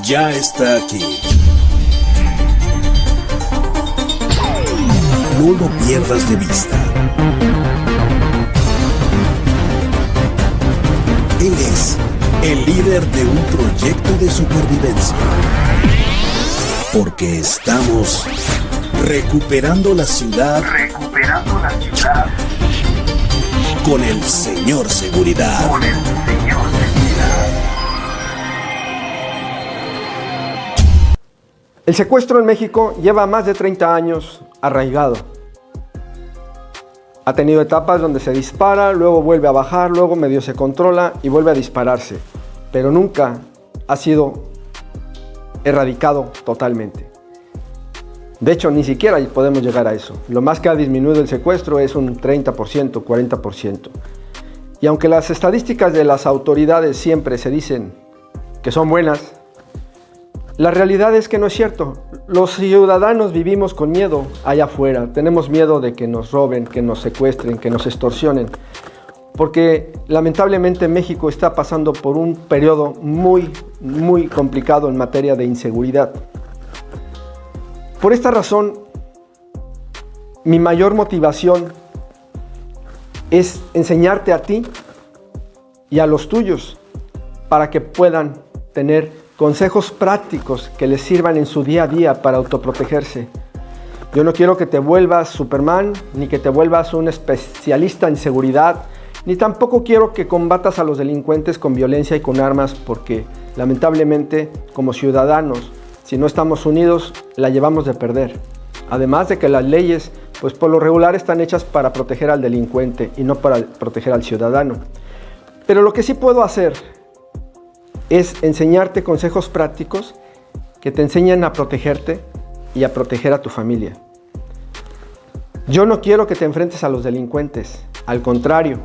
ya está aquí. No lo pierdas de vista. Él es el líder de un proyecto de supervivencia. Porque estamos recuperando la ciudad. Con el Señor Seguridad. El secuestro en México lleva más de 30 años arraigado. Ha tenido etapas donde se dispara, luego vuelve a bajar, luego medio se controla y vuelve a dispararse. Pero nunca ha sido erradicado totalmente. De hecho, ni siquiera podemos llegar a eso. Lo más que ha disminuido el secuestro es un 30%, 40%. Y aunque las estadísticas de las autoridades siempre se dicen que son buenas, la realidad es que no es cierto. Los ciudadanos vivimos con miedo allá afuera. Tenemos miedo de que nos roben, que nos secuestren, que nos extorsionen. Porque lamentablemente México está pasando por un periodo muy complicado en materia de inseguridad. Por esta razón, mi mayor motivación es enseñarte a ti y a los tuyos para que puedan tener consejos prácticos que les sirvan en su día a día para autoprotegerse. Yo no quiero que te vuelvas Superman, ni que te vuelvas un especialista en seguridad, ni tampoco quiero que combatas a los delincuentes con violencia y con armas, porque lamentablemente como ciudadanos, si no estamos unidos, la llevamos de perder. Además de que las leyes, pues por lo regular están hechas para proteger al delincuente y no para proteger al ciudadano. Pero lo que sí puedo hacer es enseñarte consejos prácticos que te enseñen a protegerte y a proteger a tu familia. Yo no quiero que te enfrentes a los delincuentes, al contrario,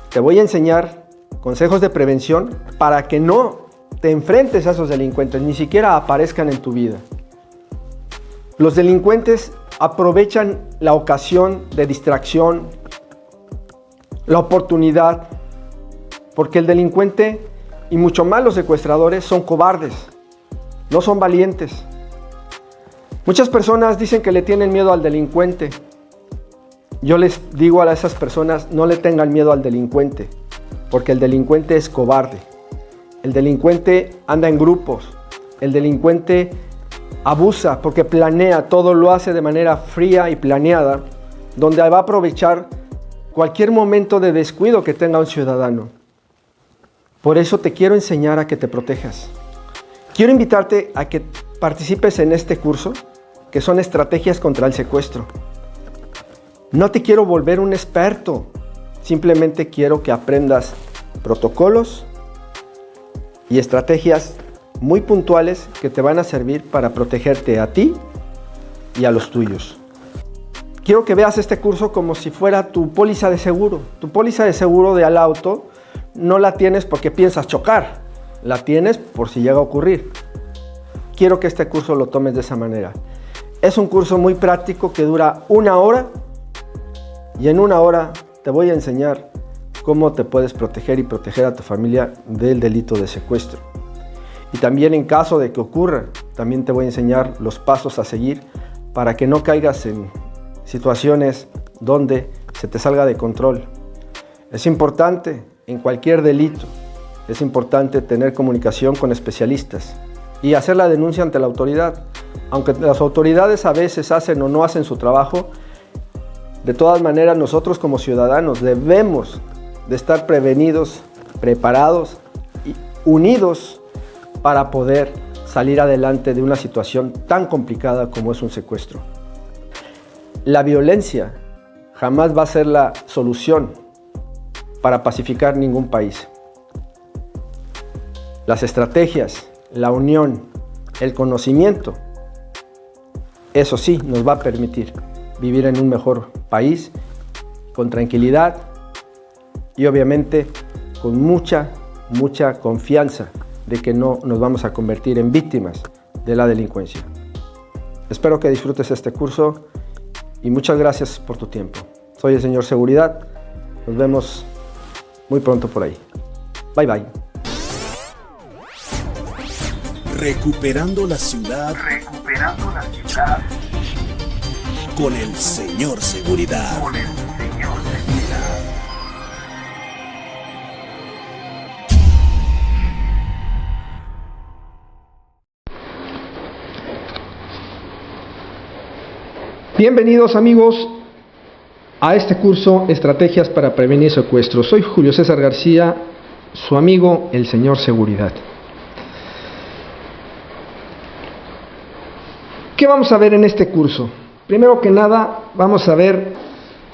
te voy a enseñar consejos de prevención para que no te enfrentes a esos delincuentes, ni siquiera aparezcan en tu vida. Los delincuentes aprovechan la ocasión de distracción, la oportunidad, porque el delincuente y mucho más los secuestradores son cobardes, no son valientes. Muchas personas dicen que le tienen miedo al delincuente. Yo les digo a esas personas, no le tengan miedo al delincuente, porque el delincuente es cobarde. El delincuente anda en grupos, el delincuente abusa porque planea, todo lo hace de manera fría y planeada, donde va a aprovechar cualquier momento de descuido que tenga un ciudadano. Por eso te quiero enseñar a que te protejas. Quiero invitarte a que participes en este curso, que son estrategias contra el secuestro. No te quiero volver un experto, simplemente quiero que aprendas protocolos y estrategias muy puntuales que te van a servir para protegerte a ti y a los tuyos. Quiero que veas este curso como si fuera tu póliza de seguro. Tu póliza de seguro del auto no la tienes porque piensas chocar, la tienes por si llega a ocurrir. Quiero que este curso lo tomes de esa manera. Es un curso muy práctico que dura 1 hora y en 1 hora te voy a enseñar cómo te puedes proteger y proteger a tu familia del delito de secuestro. Y también en caso de que ocurra, también te voy a enseñar los pasos a seguir para que no caigas en situaciones donde se te salga de control. Es importante en cualquier delito, es importante tener comunicación con especialistas y hacer la denuncia ante la autoridad. Aunque las autoridades a veces hacen o no hacen su trabajo, de todas maneras nosotros como ciudadanos debemos de estar prevenidos, preparados y unidos para poder salir adelante de una situación tan complicada como es un secuestro. La violencia jamás va a ser la solución para pacificar ningún país. Las estrategias, la unión, el conocimiento, eso sí nos va a permitir vivir en un mejor país, con tranquilidad y obviamente con mucha confianza de que no nos vamos a convertir en víctimas de la delincuencia. Espero que disfrutes este curso y muchas gracias por tu tiempo. Soy el señor Seguridad. Nos vemos muy pronto por ahí. Bye bye. Recuperando la ciudad. Con el señor Seguridad. Bienvenidos amigos a este curso Estrategias para Prevenir Secuestros. Soy Julio César García, su amigo el señor Seguridad. ¿Qué vamos a ver en este curso? Primero que nada, vamos a ver,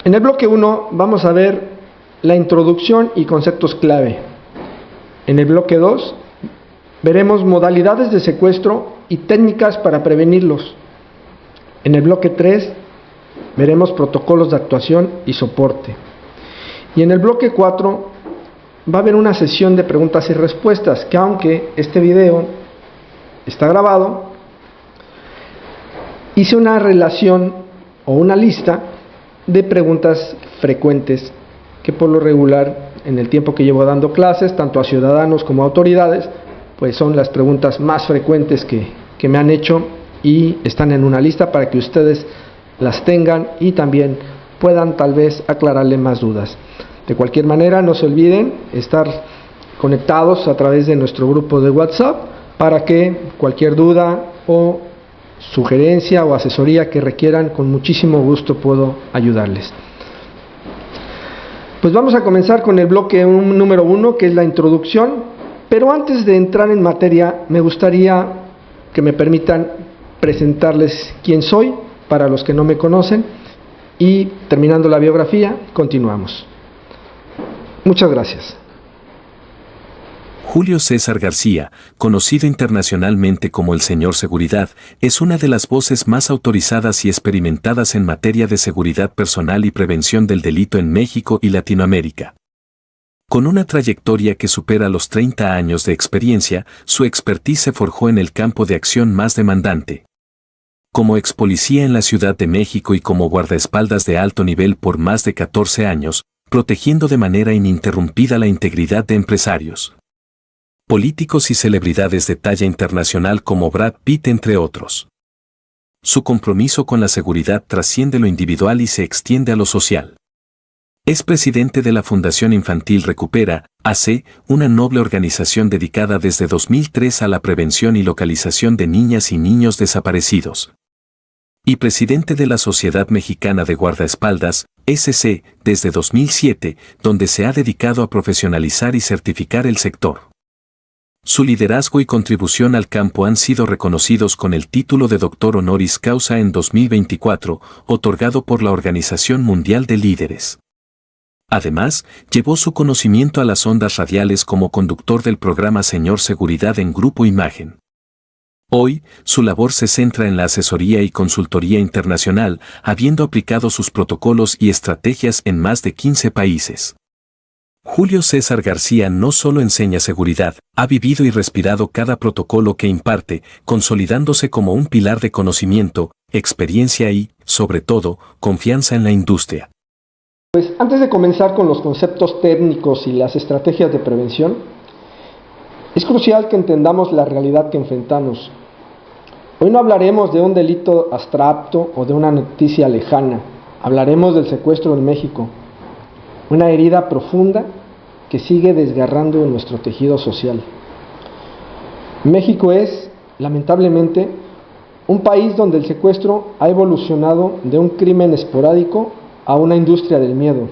en el bloque 1, vamos a ver la introducción y conceptos clave. En el bloque 2, veremos modalidades de secuestro y técnicas para prevenirlos. En el bloque 3, veremos protocolos de actuación y soporte. Y en el bloque 4, va a haber una sesión de preguntas y respuestas, que aunque este video está grabado, hice una relación o una lista de preguntas frecuentes que por lo regular en el tiempo que llevo dando clases, tanto a ciudadanos como a autoridades, pues son las preguntas más frecuentes que me han hecho y están en una lista para que ustedes las tengan y también puedan tal vez aclararle más dudas. De cualquier manera, no se olviden estar conectados a través de nuestro grupo de WhatsApp para que cualquier duda o sugerencia o asesoría que requieran, con muchísimo gusto puedo ayudarles. Pues vamos a comenzar con el bloque número 1, que es la introducción, pero antes de entrar en materia me gustaría que me permitan presentarles quién soy para los que no me conocen y terminando la biografía continuamos. Muchas gracias. Julio César García, conocido internacionalmente como el señor Seguridad, es una de las voces más autorizadas y experimentadas en materia de seguridad personal y prevención del delito en México y Latinoamérica. Con una trayectoria que supera los 30 años de experiencia, su expertise se forjó en el campo de acción más demandante. Como ex policía en la Ciudad de México y como guardaespaldas de alto nivel por más de 14 años, protegiendo de manera ininterrumpida la integridad de empresarios, políticos y celebridades de talla internacional como Brad Pitt, entre otros. Su compromiso con la seguridad trasciende lo individual y se extiende a lo social. Es presidente de la Fundación Infantil Recupera, AC, una noble organización dedicada desde 2003 a la prevención y localización de niñas y niños desaparecidos. Y presidente de la Sociedad Mexicana de Guardaespaldas, SC, desde 2007, donde se ha dedicado a profesionalizar y certificar el sector. Su liderazgo y contribución al campo han sido reconocidos con el título de Doctor Honoris Causa en 2024, otorgado por la Organización Mundial de Líderes. Además, llevó su conocimiento a las ondas radiales como conductor del programa Señor Seguridad en Grupo Imagen. Hoy, su labor se centra en la asesoría y consultoría internacional, habiendo aplicado sus protocolos y estrategias en más de 15 países. Julio César García no solo enseña seguridad, ha vivido y respirado cada protocolo que imparte, consolidándose como un pilar de conocimiento, experiencia y, sobre todo, confianza en la industria. Pues antes de comenzar con los conceptos técnicos y las estrategias de prevención, es crucial que entendamos la realidad que enfrentamos. Hoy no hablaremos de un delito abstracto o de una noticia lejana, hablaremos del secuestro en México, una herida profunda que sigue desgarrando nuestro tejido social. México es, lamentablemente, un país donde el secuestro ha evolucionado de un crimen esporádico a una industria del miedo.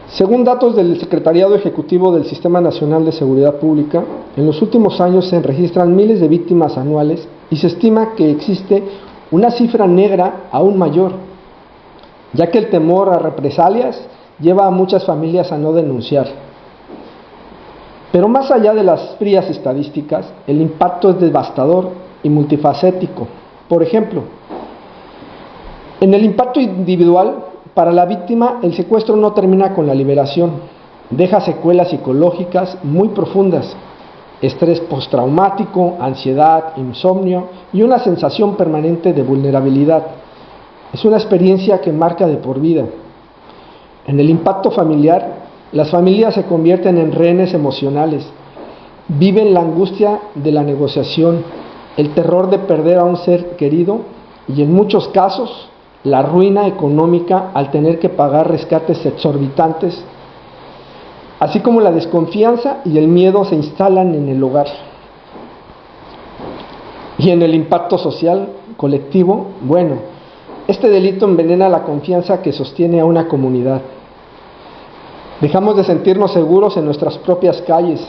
Según datos del Secretariado Ejecutivo del Sistema Nacional de Seguridad Pública, en los últimos años se registran miles de víctimas anuales y se estima que existe una cifra negra aún mayor, ya que el temor a represalias lleva a muchas familias a no denunciar. Pero más allá de las frías estadísticas, el impacto es devastador y multifacético. Por ejemplo, en el impacto individual, para la víctima, el secuestro no termina con la liberación. Deja secuelas psicológicas muy profundas, estrés postraumático, ansiedad, insomnio y una sensación permanente de vulnerabilidad. Es una experiencia que marca de por vida. En el impacto familiar, las familias se convierten en rehenes emocionales. Viven la angustia de la negociación, el terror de perder a un ser querido y en muchos casos la ruina económica al tener que pagar rescates exorbitantes, así como la desconfianza y el miedo se instalan en el hogar. Y en el impacto social colectivo, bueno, este delito envenena la confianza que sostiene a una comunidad. Dejamos de sentirnos seguros en nuestras propias calles,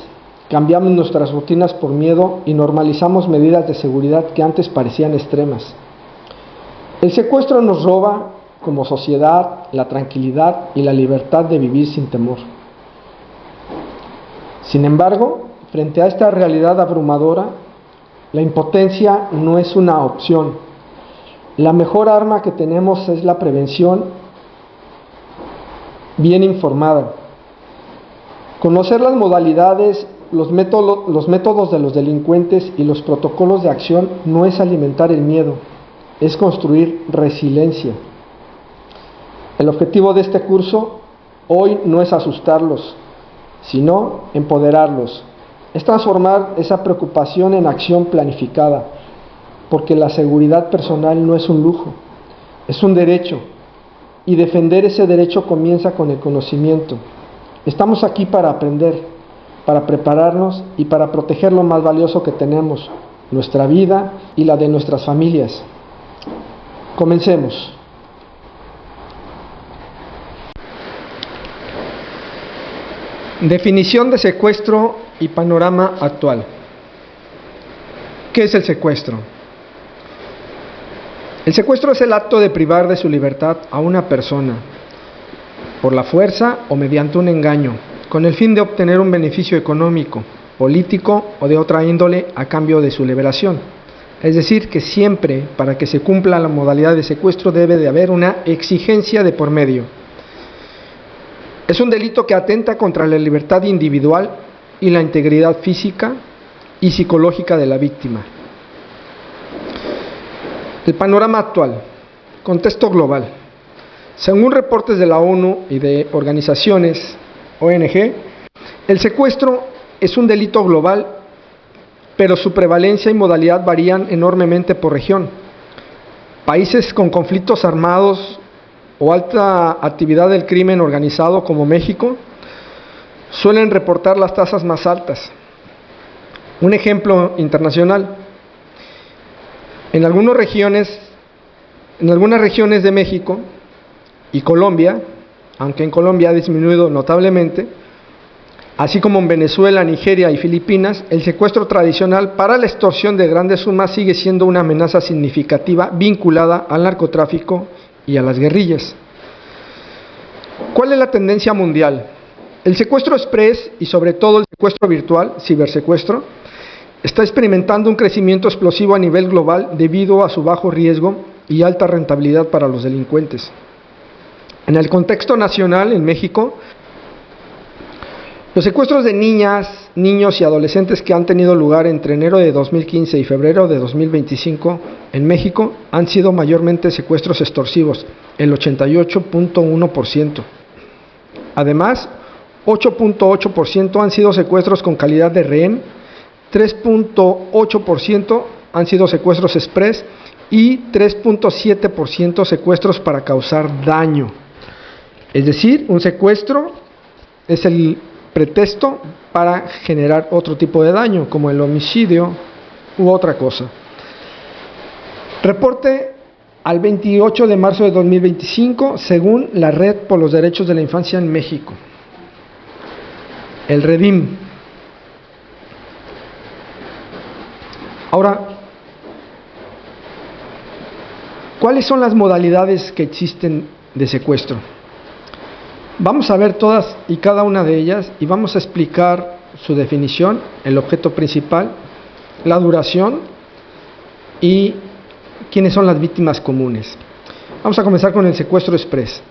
cambiamos nuestras rutinas por miedo y normalizamos medidas de seguridad que antes parecían extremas. El secuestro nos roba, como sociedad, la tranquilidad y la libertad de vivir sin temor. Sin embargo, frente a esta realidad abrumadora, la impotencia no es una opción. La mejor arma que tenemos es la prevención bien informada. Conocer las modalidades, los métodos de los delincuentes y los protocolos de acción no es alimentar el miedo, es construir resiliencia. El objetivo de este curso hoy no es asustarlos, sino empoderarlos. Es transformar esa preocupación en acción planificada, porque la seguridad personal no es un lujo, es un derecho, y defender ese derecho comienza con el conocimiento. Estamos aquí para aprender, para prepararnos y para proteger lo más valioso que tenemos, nuestra vida y la de nuestras familias. Comencemos. Definición de secuestro y panorama actual. ¿Qué es el secuestro? El secuestro es el acto de privar de su libertad a una persona, por la fuerza o mediante un engaño, con el fin de obtener un beneficio económico, político o de otra índole a cambio de su liberación. Es decir, que siempre, para que se cumpla la modalidad de secuestro, debe de haber una exigencia de por medio. Es un delito que atenta contra la libertad individual y la integridad física y psicológica de la víctima. El panorama actual, contexto global. Según reportes de la ONU y de organizaciones ONG, el secuestro es un delito global, pero su prevalencia y modalidad varían enormemente por región. Países con conflictos armados o alta actividad del crimen organizado como México suelen reportar las tasas más altas. Un ejemplo internacional: en algunas regiones de México y Colombia, aunque en Colombia ha disminuido notablemente, así como en Venezuela, Nigeria y Filipinas, el secuestro tradicional para la extorsión de grandes sumas sigue siendo una amenaza significativa vinculada al narcotráfico y a las guerrillas. ¿Cuál es la tendencia mundial? El secuestro express y sobre todo el secuestro virtual, cibersecuestro, está experimentando un crecimiento explosivo a nivel global debido a su bajo riesgo y alta rentabilidad para los delincuentes. En el contexto nacional, en México, los secuestros de niñas, niños y adolescentes que han tenido lugar entre enero de 2015 y febrero de 2025 en México han sido mayormente secuestros extorsivos, el 88.1%. Además, 8.8% han sido secuestros con calidad de rehén, 3.8% han sido secuestros express y 3.7% secuestros para causar daño. Es decir, un secuestro es el pretexto para generar otro tipo de daño, como el homicidio u otra cosa. Reporte al 28 de marzo de 2025, según la Red por los Derechos de la Infancia en México. El REDIM. Ahora, ¿cuáles son las modalidades que existen de secuestro? Vamos a ver todas y cada una de ellas y vamos a explicar su definición, el objeto principal, la duración y quiénes son las víctimas comunes. Vamos a comenzar con el secuestro express.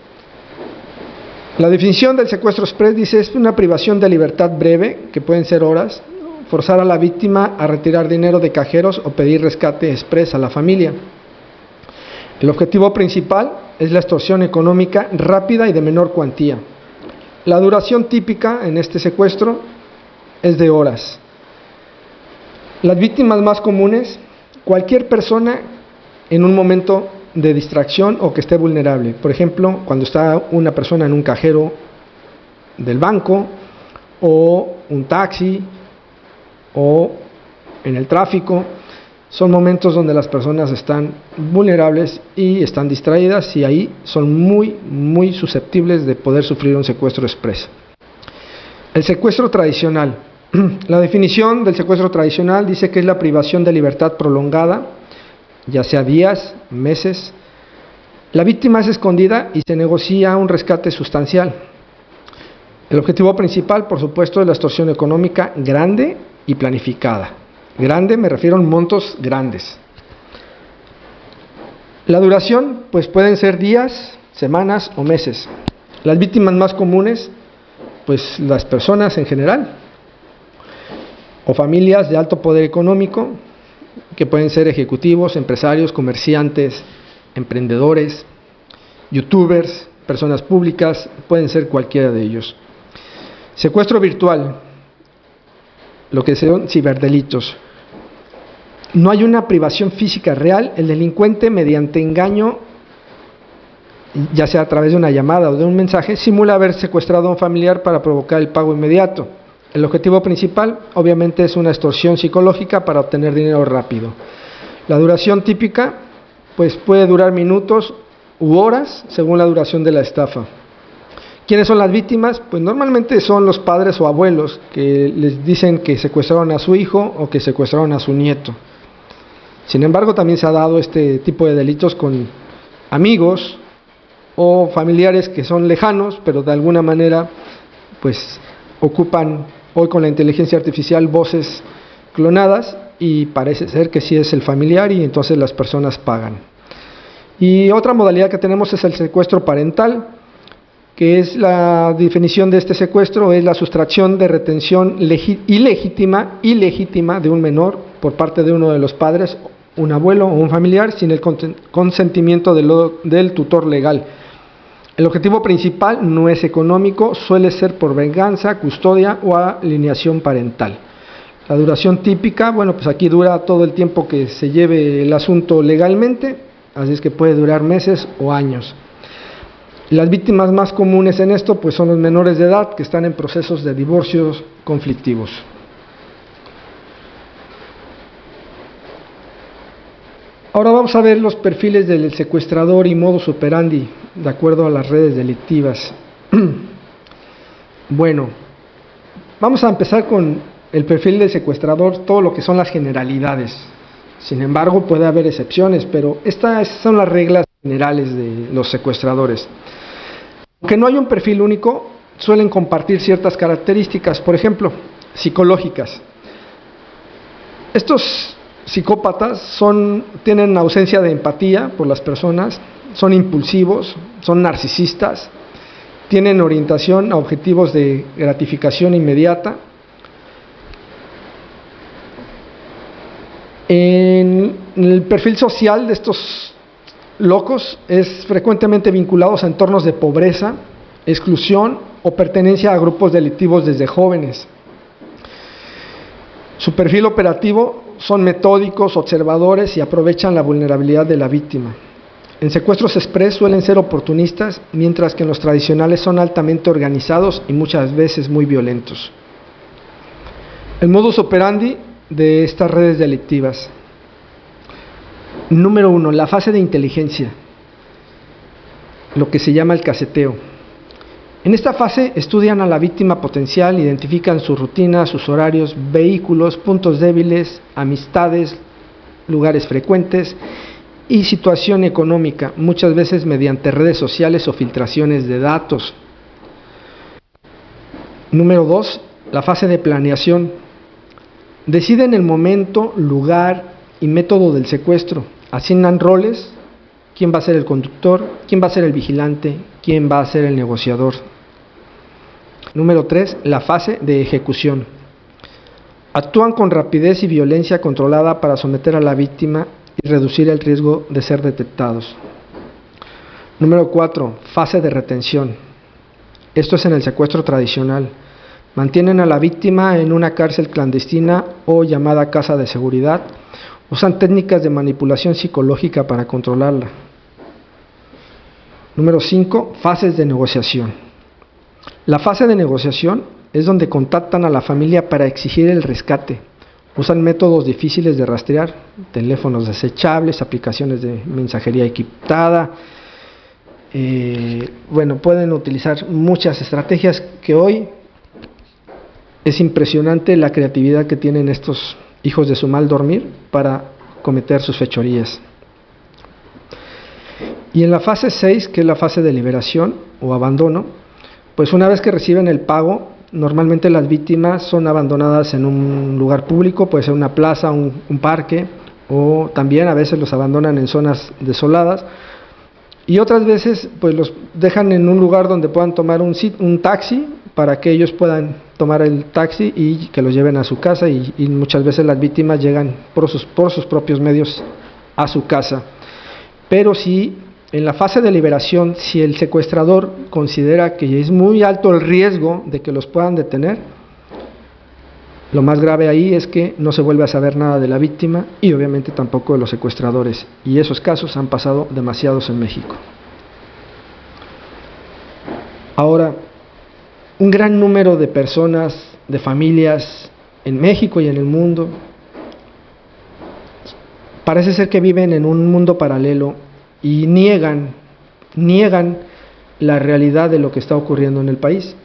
La definición del secuestro express dice: es una privación de libertad breve, que pueden ser horas, forzar a la víctima a retirar dinero de cajeros o pedir rescate express a la familia. El objetivo principal es la extorsión económica rápida y de menor cuantía. La duración típica en este secuestro es de horas. Las víctimas más comunes, cualquier persona en un momento de distracción o que esté vulnerable. Por ejemplo, cuando está una persona en un cajero del banco, o un taxi, o en el tráfico. Son momentos donde las personas están vulnerables y están distraídas, y ahí son muy susceptibles de poder sufrir un secuestro express. El secuestro tradicional. La definición del secuestro tradicional dice que es la privación de libertad prolongada, ya sea días, meses. La víctima es escondida y se negocia un rescate sustancial. El objetivo principal, por supuesto, es la extorsión económica grande y planificada. Grande, me refiero a montos grandes. La duración, pues pueden ser días, semanas o meses. Las víctimas más comunes, pues las personas en general, o familias de alto poder económico, que pueden ser ejecutivos, empresarios, comerciantes, emprendedores, youtubers, personas públicas, pueden ser cualquiera de ellos. Secuestro virtual, lo que son ciberdelitos. No hay una privación física real, el delincuente mediante engaño, ya sea a través de una llamada o de un mensaje, simula haber secuestrado a un familiar para provocar el pago inmediato. El objetivo principal, obviamente, es una extorsión psicológica para obtener dinero rápido. La duración típica, pues puede durar minutos u horas, según la duración de la estafa. ¿Quiénes son las víctimas? Pues normalmente son los padres o abuelos que les dicen que secuestraron a su hijo o que secuestraron a su nieto. Sin embargo, también se ha dado este tipo de delitos con amigos o familiares que son lejanos, pero de alguna manera pues ocupan hoy con la inteligencia artificial voces clonadas y parece ser que sí es el familiar, y entonces las personas pagan. Y otra modalidad que tenemos es el secuestro parental, que es la definición de este secuestro, es la sustracción de retención ilegítima de un menor por parte de uno de los padres, un abuelo o un familiar, sin el consentimiento del tutor legal. El objetivo principal no es económico, suele ser por venganza, custodia o alineación parental. La duración típica, bueno, pues aquí dura todo el tiempo que se lleve el asunto legalmente, así es que puede durar meses o años. Las víctimas más comunes en esto pues son los menores de edad que están en procesos de divorcios conflictivos. Ahora vamos a ver los perfiles del secuestrador y modus operandi de acuerdo a las redes delictivas. Bueno, vamos a empezar con el perfil del secuestrador, todo lo que son las generalidades. Sin embargo, puede haber excepciones, pero estas son las reglas generales de los secuestradores. Aunque no hay un perfil único, suelen compartir ciertas características, por ejemplo, psicológicas. Estos psicópatas tienen ausencia de empatía por las personas, son impulsivos, son narcisistas, tienen orientación a objetivos de gratificación inmediata. En el perfil social de estos locos es frecuentemente vinculados a entornos de pobreza, exclusión o pertenencia a grupos delictivos desde jóvenes. Su perfil operativo son metódicos, observadores y aprovechan la vulnerabilidad de la víctima. En secuestros express suelen ser oportunistas, mientras que en los tradicionales son altamente organizados y muchas veces muy violentos. El modus operandi de estas redes delictivas. Número 1, la fase de inteligencia, lo que se llama el caseteo. En esta fase estudian a la víctima potencial, identifican su rutina, sus horarios, vehículos, puntos débiles, amistades, lugares frecuentes y situación económica, muchas veces mediante redes sociales o filtraciones de datos. Número 2, la fase de planeación. Deciden el momento, lugar y método del secuestro. Asignan roles, quién va a ser el conductor, quién va a ser el vigilante, quién va a ser el negociador. Número 3, la fase de ejecución. Actúan con rapidez y violencia controlada para someter a la víctima y reducir el riesgo de ser detectados. Número 4, fase de retención. Esto es en el secuestro tradicional. mantienen a la víctima en una cárcel clandestina o llamada casa de seguridad, usan técnicas de manipulación psicológica para controlarla. Número 5, fases de negociación. La fase de negociación es donde contactan a la familia para exigir el rescate. Usan métodos difíciles de rastrear, teléfonos desechables, aplicaciones de mensajería encriptada. Pueden utilizar muchas estrategias que hoy es impresionante la creatividad que tienen estos hijos de su mal dormir para cometer sus fechorías. Y en la fase 6, que es la fase de liberación o abandono, pues una vez que reciben el pago, normalmente las víctimas son abandonadas en un lugar público, puede ser una plaza, un parque, o también a veces los abandonan en zonas desoladas, y otras veces pues los dejan en un lugar donde puedan tomar un taxi, para que ellos puedan tomar el taxi y que los lleven a su casa, y muchas veces las víctimas llegan por sus propios medios a su casa. Pero si en la fase de liberación, si el secuestrador considera que es muy alto el riesgo de que los puedan detener, lo más grave ahí es que no se vuelve a saber nada de la víctima y obviamente tampoco de los secuestradores. Y esos casos han pasado demasiados en México. Ahora, un gran número de personas, de familias en México y en el mundo, parece ser que viven en un mundo paralelo y niegan la realidad de lo que está ocurriendo en el país.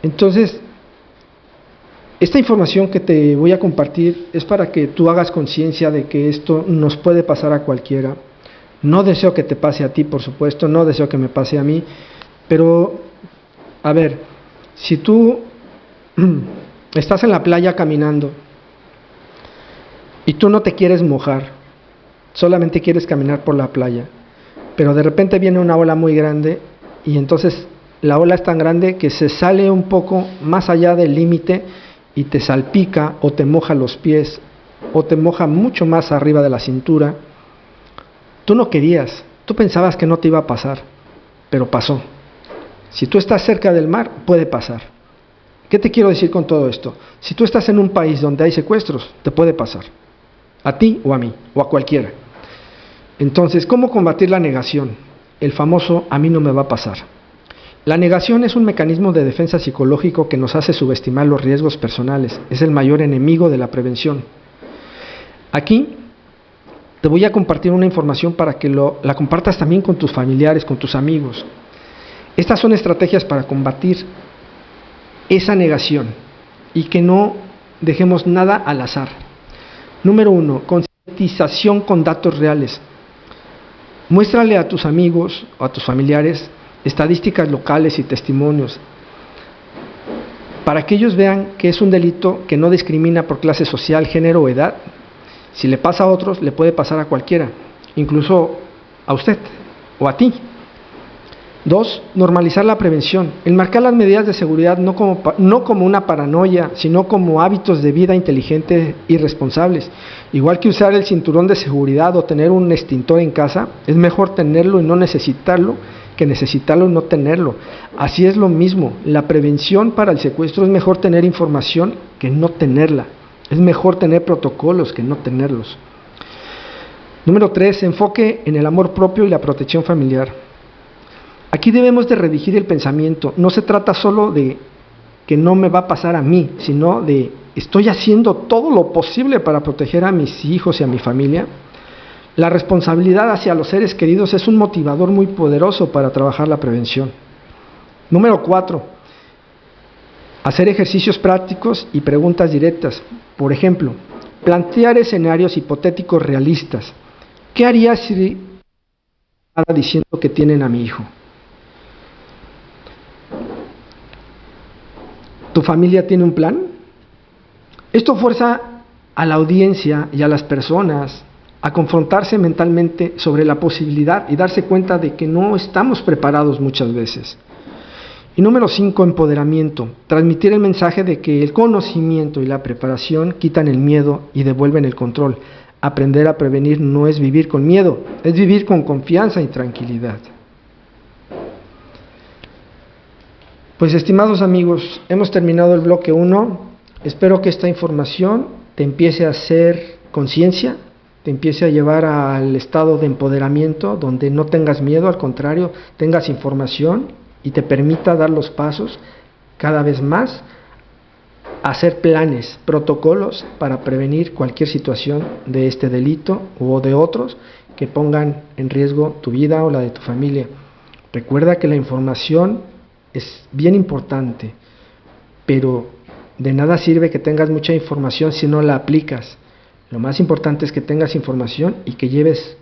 Entonces, esta información que te voy a compartir es para que tú hagas conciencia de que esto nos puede pasar a cualquiera. No deseo que te pase a ti, por supuesto, no deseo que me pase a mí, pero, a ver, si tú estás en la playa caminando y tú no te quieres mojar, solamente quieres caminar por la playa, pero de repente viene una ola muy grande y entonces la ola es tan grande que se sale un poco más allá del límite y te salpica o te moja los pies o te moja mucho más arriba de la cintura. Tú no querías, tú pensabas que no te iba a pasar, pero pasó. Si tú estás cerca del mar, puede pasar. ¿Qué te quiero decir con todo esto? Si tú estás en un país donde hay secuestros, te puede pasar. A ti o a mí, o a cualquiera. Entonces, ¿cómo combatir la negación? El famoso "a mí no me va a pasar". La negación es un mecanismo de defensa psicológico que nos hace subestimar los riesgos personales. Es el mayor enemigo de la prevención. Aquí te voy a compartir una información para que la compartas también con tus familiares, con tus amigos. Estas son estrategias para combatir esa negación y que no dejemos nada al azar. Número 1, concientización con datos reales. Muéstrale a tus amigos o a tus familiares estadísticas locales y testimonios para que ellos vean que es un delito que no discrimina por clase social, género o edad. Si le pasa a otros, le puede pasar a cualquiera, incluso a usted o a ti. 2, normalizar la prevención. El marcar las medidas de seguridad no como una paranoia, sino como hábitos de vida inteligentes y responsables. Igual que usar el cinturón de seguridad o tener un extintor en casa, es mejor tenerlo y no necesitarlo que necesitarlo y no tenerlo. Así es lo mismo, la prevención para el secuestro es mejor tener información que no tenerla. Es mejor tener protocolos que no tenerlos. Número 3, enfoque en el amor propio y la protección familiar. Aquí debemos de redirigir el pensamiento. No se trata solo de que no me va a pasar a mí, sino de estoy haciendo todo lo posible para proteger a mis hijos y a mi familia. La responsabilidad hacia los seres queridos es un motivador muy poderoso para trabajar la prevención. Número 4, hacer ejercicios prácticos y preguntas directas. Por ejemplo, plantear escenarios hipotéticos realistas. ¿Qué harías si diciendo que tienen a mi hijo? ¿Tu familia tiene un plan? Esto fuerza a la audiencia y a las personas a confrontarse mentalmente sobre la posibilidad y darse cuenta de que no estamos preparados muchas veces. Y número 5, empoderamiento. Transmitir el mensaje de que el conocimiento y la preparación quitan el miedo y devuelven el control. Aprender a prevenir no es vivir con miedo, es vivir con confianza y tranquilidad. Pues estimados amigos, hemos terminado el bloque 1. Espero que esta información te empiece a hacer conciencia, te empiece a llevar al estado de empoderamiento donde no tengas miedo, al contrario, tengas información y te permita dar los pasos cada vez más, hacer planes, protocolos para prevenir cualquier situación de este delito o de otros que pongan en riesgo tu vida o la de tu familia. Recuerda que la información es bien importante, pero de nada sirve que tengas mucha información si no la aplicas. Lo más importante es que tengas información y que lleves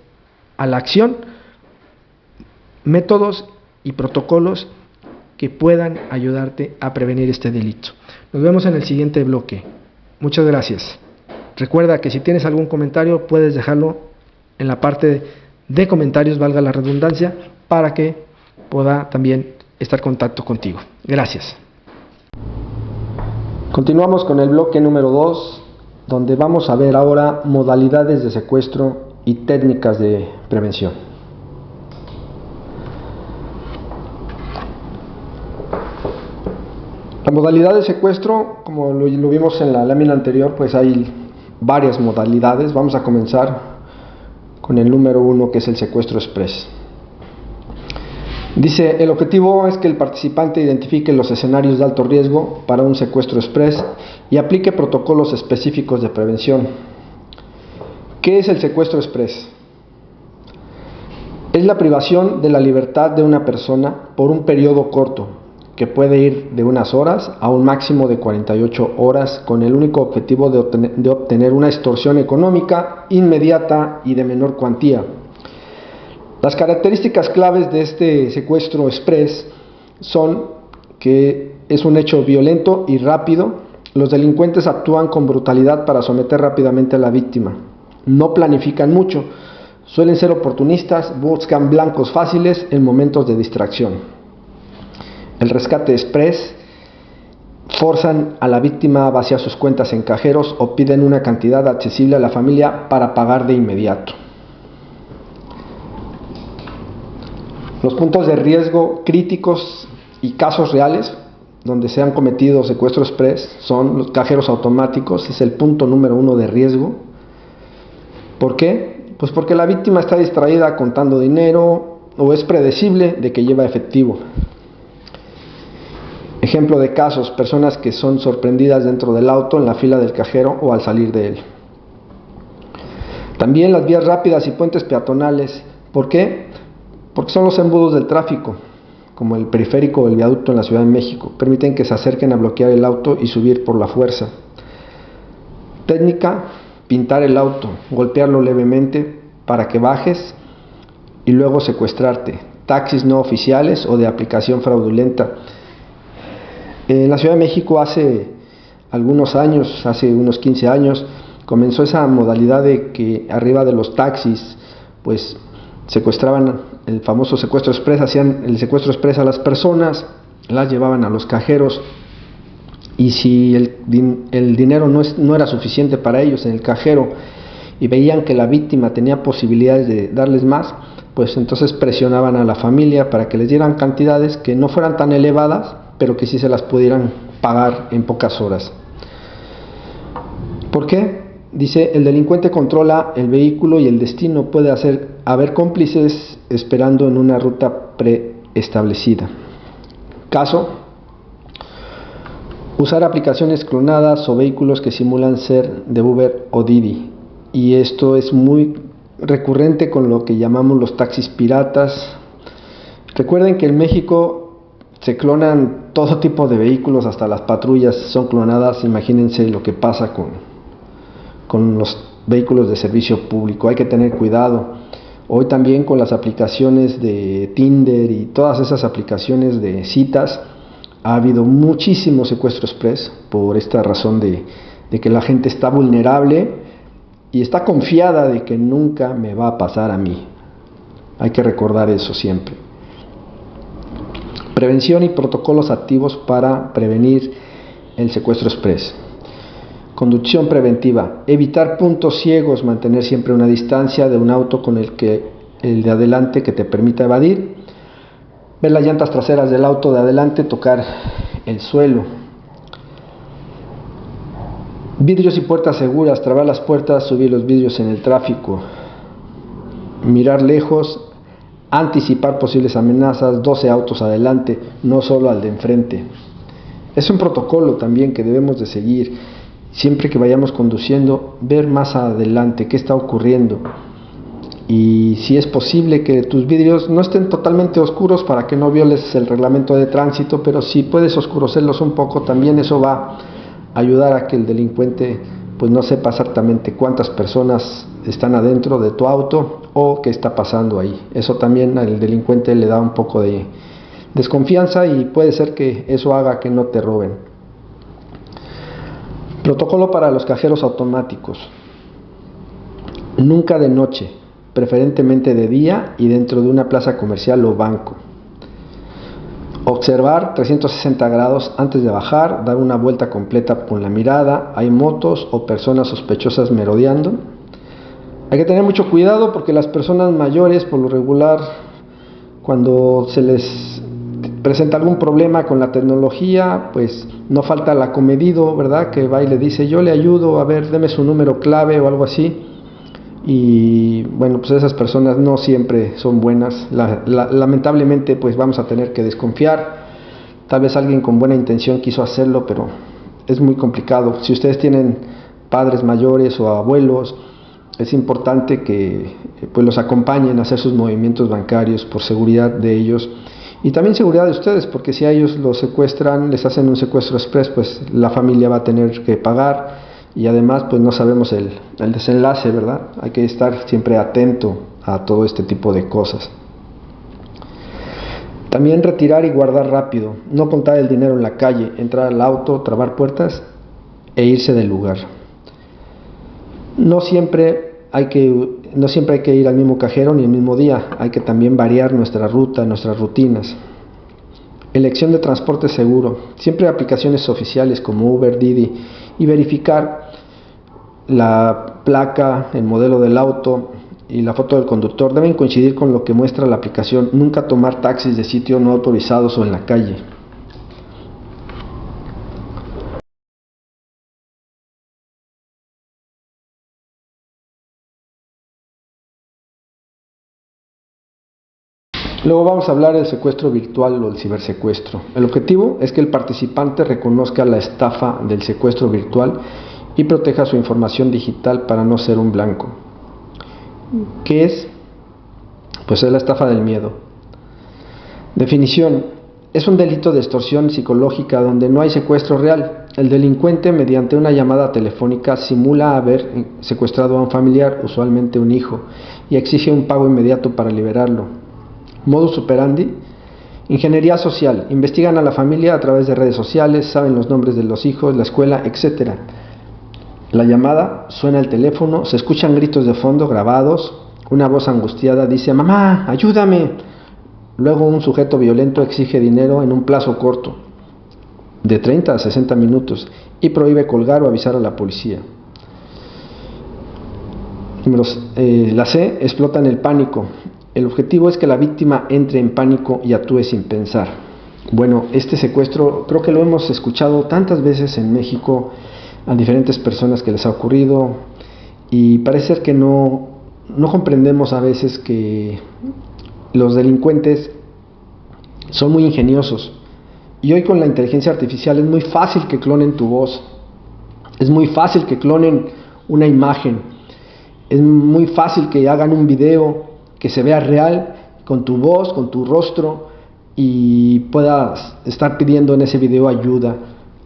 a la acción métodos y protocolos que puedan ayudarte a prevenir este delito. Nos vemos en el siguiente bloque. Muchas gracias. Recuerda que si tienes algún comentario puedes dejarlo en la parte de comentarios, valga la redundancia, para que pueda también estar en contacto contigo. Gracias. Continuamos con el bloque número 2, donde vamos a ver ahora modalidades de secuestro y técnicas de prevención. La modalidad de secuestro, como lo vimos en la lámina anterior, pues hay varias modalidades. Vamos a comenzar con el número 1, que es el secuestro express. Dice, el objetivo es que el participante identifique los escenarios de alto riesgo para un secuestro express y aplique protocolos específicos de prevención. ¿Qué es el secuestro express? Es la privación de la libertad de una persona por un periodo corto, que puede ir de unas horas a un máximo de 48 horas, con el único objetivo de obtener una extorsión económica inmediata y de menor cuantía. Las características claves de este secuestro express son que es un hecho violento y rápido. Los delincuentes actúan con brutalidad para someter rápidamente a la víctima. No planifican mucho, suelen ser oportunistas, buscan blancos fáciles en momentos de distracción. El rescate express: forzan a la víctima a vaciar sus cuentas en cajeros o piden una cantidad accesible a la familia para pagar de inmediato. Los puntos de riesgo críticos y casos reales donde se han cometido secuestros express son los cajeros automáticos. Es el punto número 1 de riesgo. ¿Por qué? Pues porque la víctima está distraída contando dinero o es predecible de que lleva efectivo. Ejemplo de casos: personas que son sorprendidas dentro del auto, en la fila del cajero o al salir de él. También las vías rápidas y puentes peatonales. ¿Por qué? Porque son los embudos del tráfico, como el periférico o el viaducto en la Ciudad de México. Permiten que se acerquen a bloquear el auto y subir por la fuerza. Técnica: pintar el auto, golpearlo levemente para que bajes y luego secuestrarte. Taxis no oficiales o de aplicación fraudulenta. En la Ciudad de México hace algunos años, hace unos 15 años, comenzó esa modalidad de que arriba de los taxis, pues secuestraban, el famoso secuestro express, hacían el secuestro express a las personas, las llevaban a los cajeros y si el dinero no era suficiente para ellos en el cajero y veían que la víctima tenía posibilidades de darles más, pues entonces presionaban a la familia para que les dieran cantidades que no fueran tan elevadas, pero que sí se las pudieran pagar en pocas horas. ¿Por qué? Dice, el delincuente controla el vehículo y el destino. Puede haber cómplices esperando en una ruta preestablecida. Caso: usar aplicaciones clonadas o vehículos que simulan ser de Uber o Didi. Y esto es muy recurrente con lo que llamamos los taxis piratas. Recuerden que en México se clonan todo tipo de vehículos, hasta las patrullas son clonadas. Imagínense lo que pasa con los vehículos de servicio público. Hay que tener cuidado. Hoy también con las aplicaciones de Tinder y todas esas aplicaciones de citas, ha habido muchísimo secuestro express por esta razón de que la gente está vulnerable y está confiada de que nunca me va a pasar a mí. Hay que recordar eso siempre. Prevención y protocolos activos para prevenir el secuestro express. Conducción preventiva: evitar puntos ciegos, mantener siempre una distancia de un auto con el de adelante que te permita evadir. Ver las llantas traseras del auto de adelante tocar el suelo. Vidrios y puertas seguras, trabar las puertas, subir los vidrios en el tráfico. Mirar lejos, anticipar posibles amenazas, 12 autos adelante, no solo al de enfrente. Es un protocolo también que debemos de seguir. Siempre que vayamos conduciendo, ver más adelante qué está ocurriendo. Y si es posible que tus vidrios no estén totalmente oscuros para que no violes el reglamento de tránsito, pero si puedes oscurecerlos un poco, también eso va a ayudar a que el delincuente pues no sepa exactamente cuántas personas están adentro de tu auto o qué está pasando ahí. Eso también al delincuente le da un poco de desconfianza y puede ser que eso haga que no te roben. Protocolo para los cajeros automáticos. Nunca de noche, preferentemente de día y dentro de una plaza comercial o banco. Observar 360 grados antes de bajar, dar una vuelta completa con la mirada. Hay motos o personas sospechosas merodeando. Hay que tener mucho cuidado porque las personas mayores, por lo regular, cuando se les presenta algún problema con la tecnología, pues no falta el acomedido, ¿verdad? Que va y le dice, yo le ayudo, a ver, deme su número clave o algo así. Y bueno, pues esas personas no siempre son buenas. Lamentablemente pues vamos a tener que desconfiar. Tal vez alguien con buena intención quiso hacerlo, pero es muy complicado. Si ustedes tienen padres mayores o abuelos, es importante que pues los acompañen a hacer sus movimientos bancarios por seguridad de ellos y también seguridad de ustedes, porque si a ellos los secuestran, les hacen un secuestro express, pues la familia va a tener que pagar. Y además pues no sabemos el desenlace, ¿verdad? Hay que estar siempre atento a todo este tipo de cosas. También retirar y guardar rápido, no contar el dinero en la calle, entrar al auto, trabar puertas e irse del lugar. No siempre hay que ir al mismo cajero ni el mismo día, hay que también variar nuestra ruta, nuestras rutinas. Elección de transporte seguro, siempre aplicaciones oficiales como Uber, Didi, y verificar la placa, el modelo del auto y la foto del conductor deben coincidir con lo que muestra la aplicación. Nunca tomar taxis de sitios no autorizados o en la calle. Luego vamos a hablar del secuestro virtual o el cibersecuestro. El objetivo es que el participante reconozca la estafa del secuestro virtual y proteja su información digital para no ser un blanco. ¿Qué es? Pues es la estafa del miedo. Definición: es un delito de extorsión psicológica donde no hay secuestro real. El delincuente, mediante una llamada telefónica, simula haber secuestrado a un familiar, usualmente un hijo, y exige un pago inmediato para liberarlo. Modus operandi: ingeniería social. Investigan a la familia a través de redes sociales, saben los nombres de los hijos, la escuela, etc. La llamada, suena el teléfono, se escuchan gritos de fondo grabados, una voz angustiada dice: «Mamá, ayúdame». Luego un sujeto violento exige dinero en un plazo corto, de 30 a 60 minutos, y prohíbe colgar o avisar a la policía. La C, explotan el pánico. El objetivo es que la víctima entre en pánico y actúe sin pensar. Bueno, este secuestro creo que lo hemos escuchado tantas veces en México a diferentes personas que les ha ocurrido y parece ser que no comprendemos a veces que los delincuentes son muy ingeniosos. Y hoy con la inteligencia artificial es muy fácil que clonen tu voz, es muy fácil que clonen una imagen, es muy fácil que hagan un video que se vea real, con tu voz, con tu rostro, y puedas estar pidiendo en ese video ayuda,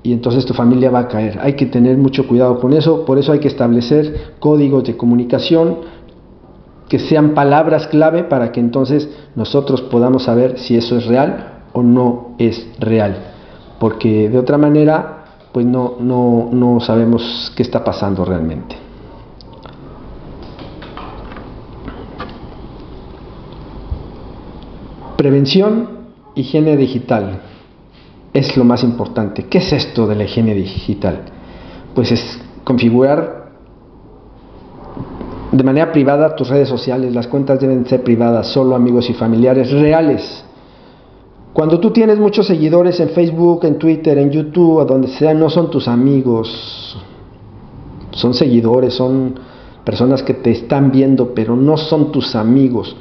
y entonces tu familia va a caer. Hay que tener mucho cuidado con eso, por eso hay que establecer códigos de comunicación que sean palabras clave para que entonces nosotros podamos saber si eso es real o no es real, porque de otra manera pues no sabemos qué está pasando realmente. Prevención, higiene digital, es lo más importante. ¿Qué es esto de la higiene digital? Pues es configurar de manera privada tus redes sociales. Las cuentas deben ser privadas, solo amigos y familiares reales. Cuando tú tienes muchos seguidores en Facebook, en Twitter, en YouTube, a donde sea, no son tus amigos, son seguidores, son personas que te están viendo, pero no son tus amigos.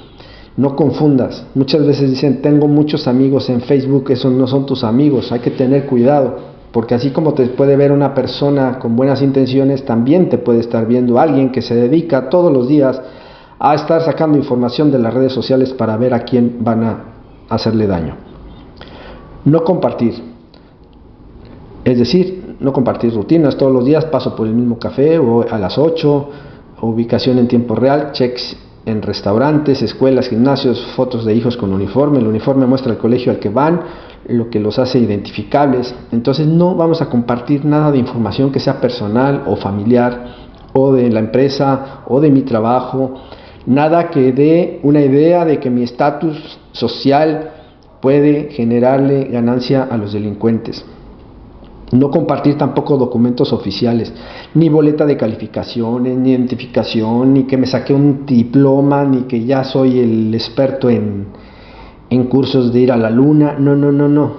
No confundas. Muchas veces dicen, tengo muchos amigos en Facebook, esos no son tus amigos. Hay que tener cuidado, porque así como te puede ver una persona con buenas intenciones, también te puede estar viendo alguien que se dedica todos los días a estar sacando información de las redes sociales para ver a quién van a hacerle daño. No compartir, es decir, no compartir rutinas todos los días, paso por el mismo café o a las 8, ubicación en tiempo real, checks en restaurantes, escuelas, gimnasios, fotos de hijos con uniforme. El uniforme muestra el colegio al que van, lo que los hace identificables. Entonces no vamos a compartir nada de información que sea personal o familiar o de la empresa o de mi trabajo, nada que dé una idea de que mi estatus social puede generarle ganancia a los delincuentes. No compartir tampoco documentos oficiales, ni boleta de calificaciones, ni identificación, ni que me saqué un diploma, ni que ya soy el experto en cursos de ir a la luna. No.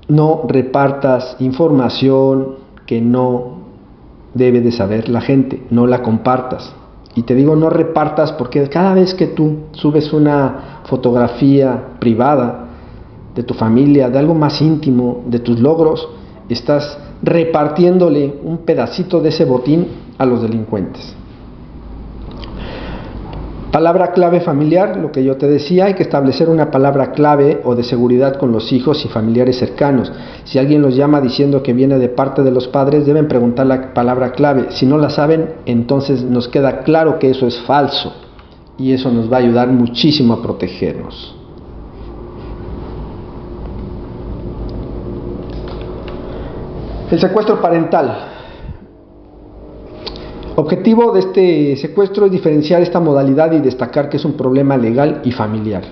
No repartas información que no debe de saber la gente, no la compartas. Y te digo no repartas porque cada vez que tú subes una fotografía privada de tu familia, de algo más íntimo, de tus logros, estás repartiéndole un pedacito de ese botín a los delincuentes. Palabra clave familiar, lo que yo te decía, hay que establecer una palabra clave o de seguridad con los hijos y familiares cercanos. Si alguien los llama diciendo que viene de parte de los padres, deben preguntar la palabra clave. Si no la saben, entonces nos queda claro que eso es falso y eso nos va a ayudar muchísimo a protegernos. El secuestro parental. Objetivo de este secuestro es diferenciar esta modalidad y destacar que es un problema legal y familiar.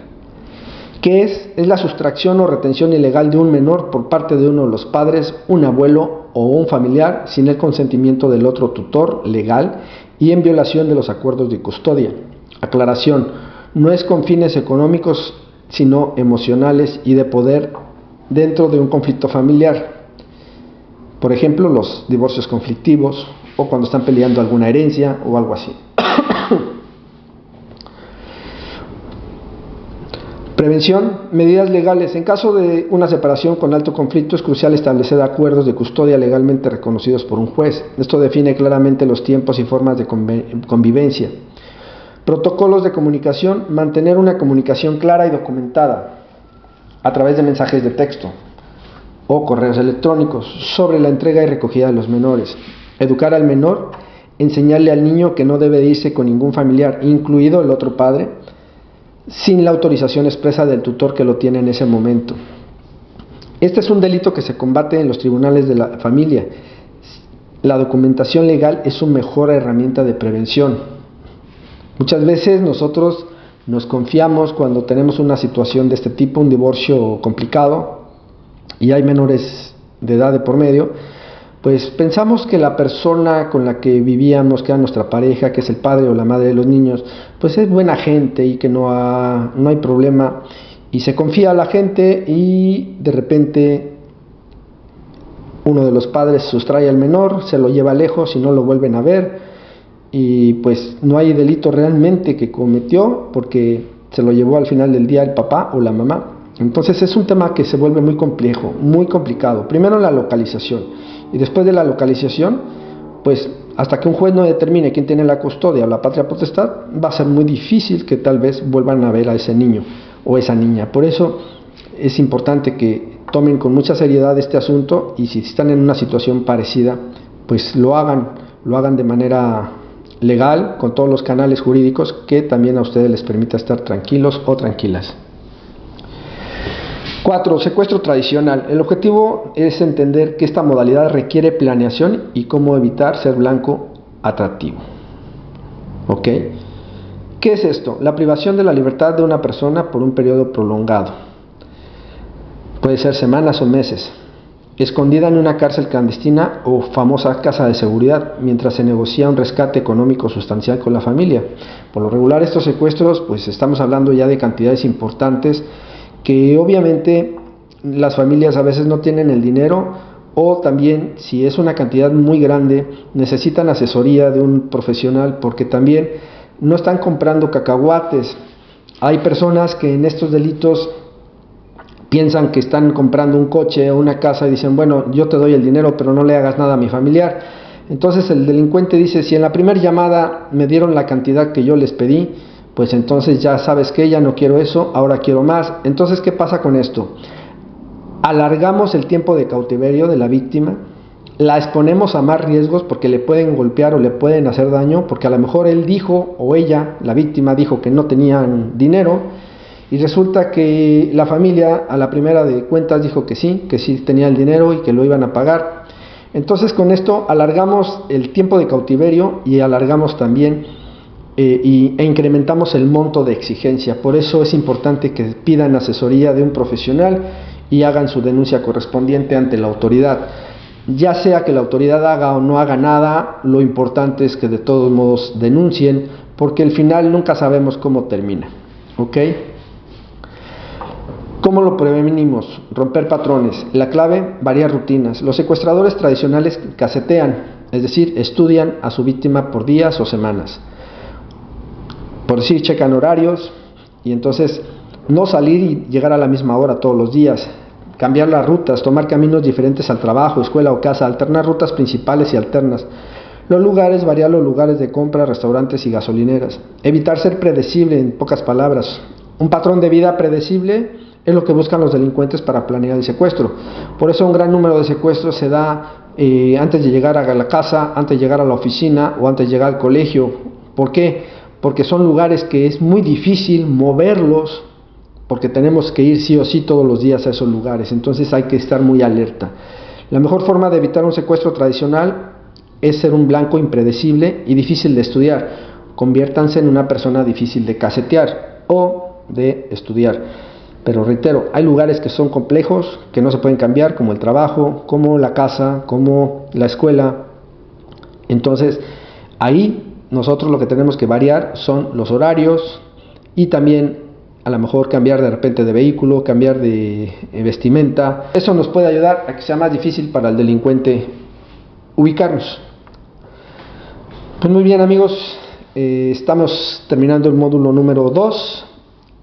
¿Qué es? Es la sustracción o retención ilegal de un menor por parte de uno de los padres, un abuelo o un familiar sin el consentimiento del otro tutor legal y en violación de los acuerdos de custodia. Aclaración, no es con fines económicos sino emocionales y de poder dentro de un conflicto familiar. Por ejemplo, los divorcios conflictivos o cuando están peleando alguna herencia o algo así. Prevención, medidas legales. En caso de una separación con alto conflicto es crucial establecer acuerdos de custodia legalmente reconocidos por un juez. Esto define claramente los tiempos y formas de convivencia. Protocolos de comunicación, mantener una comunicación clara y documentada a través de mensajes de texto o correos electrónicos sobre la entrega y recogida de los menores. Educar al menor, enseñarle al niño que no debe irse con ningún familiar, incluido el otro padre, sin la autorización expresa del tutor que lo tiene en ese momento. Este es un delito que se combate en los tribunales de la familia. La documentación legal es su mejor herramienta de prevención. Muchas veces nosotros nos confiamos cuando tenemos una situación de este tipo, un divorcio complicado, y hay menores de edad de por medio, pues pensamos que la persona con la que vivíamos, que era nuestra pareja, que es el padre o la madre de los niños, pues es buena gente y que no hay problema, y se confía a la gente y de repente uno de los padres sustrae al menor, se lo lleva lejos y no lo vuelven a ver, y pues no hay delito realmente que cometió porque se lo llevó al final del día el papá o la mamá. Entonces es un tema que se vuelve muy complejo, muy complicado. Primero la localización y después de la localización, pues hasta que un juez no determine quién tiene la custodia o la patria potestad, va a ser muy difícil que tal vez vuelvan a ver a ese niño o esa niña. Por eso es importante que tomen con mucha seriedad este asunto y si están en una situación parecida, pues lo hagan de manera legal, con todos los canales jurídicos que también a ustedes les permita estar tranquilos o tranquilas. 4. Secuestro tradicional. El objetivo es entender que esta modalidad requiere planeación y cómo evitar ser blanco atractivo. ¿Ok? ¿Qué es esto? La privación de la libertad de una persona por un periodo prolongado. Puede ser semanas o meses. Escondida en una cárcel clandestina o famosa casa de seguridad, mientras se negocia un rescate económico sustancial con la familia. Por lo regular estos secuestros, pues estamos hablando ya de cantidades importantes que obviamente las familias a veces no tienen el dinero, o también si es una cantidad muy grande necesitan asesoría de un profesional, porque también no están comprando cacahuates. Hay personas que en estos delitos piensan que están comprando un coche o una casa y dicen, bueno, yo te doy el dinero, pero no le hagas nada a mi familiar. Entonces el delincuente dice, si en la primera llamada me dieron la cantidad que yo les pedí, pues entonces ya sabes que ya no quiero eso, ahora quiero más. Entonces, ¿qué pasa con esto? Alargamos el tiempo de cautiverio de la víctima, la exponemos a más riesgos porque le pueden golpear o le pueden hacer daño, porque a lo mejor él dijo, o ella, la víctima, dijo que no tenían dinero, y resulta que la familia a la primera de cuentas dijo que sí tenía el dinero y que lo iban a pagar. Entonces con esto alargamos el tiempo de cautiverio y alargamos también e incrementamos el monto de exigencia. Por eso es importante que pidan asesoría de un profesional y hagan su denuncia correspondiente ante la autoridad. Ya sea que la autoridad haga o no haga nada, lo importante es que de todos modos denuncien, porque al final nunca sabemos cómo termina. ¿Ok? ¿Cómo lo prevenimos? Romper patrones. La clave, variar rutinas. Los secuestradores tradicionales casetean, es decir, estudian a su víctima por días o semanas. Por decir, checan horarios y entonces no salir y llegar a la misma hora todos los días. Cambiar las rutas, tomar caminos diferentes al trabajo, escuela o casa, alternar rutas principales y alternas. Los lugares, variar los lugares de compra, restaurantes y gasolineras. Evitar ser predecible, en pocas palabras. Un patrón de vida predecible es lo que buscan los delincuentes para planear el secuestro. Por eso un gran número de secuestros se da antes de llegar a la casa, antes de llegar a la oficina o antes de llegar al colegio. ¿Por qué? Porque son lugares que es muy difícil moverlos, porque tenemos que ir sí o sí todos los días a esos lugares. Entonces hay que estar muy alerta. La mejor forma de evitar un secuestro tradicional es ser un blanco impredecible y difícil de estudiar. Conviértanse en una persona difícil de casetear o de estudiar. Pero reitero, hay lugares que son complejos, que no se pueden cambiar, como el trabajo, como la casa, como la escuela. Entonces, ahí nosotros lo que tenemos que variar son los horarios y también a lo mejor cambiar de repente de vehículo, cambiar de vestimenta. Eso nos puede ayudar a que sea más difícil para el delincuente ubicarnos. Pues muy bien, amigos, estamos terminando el módulo número 2.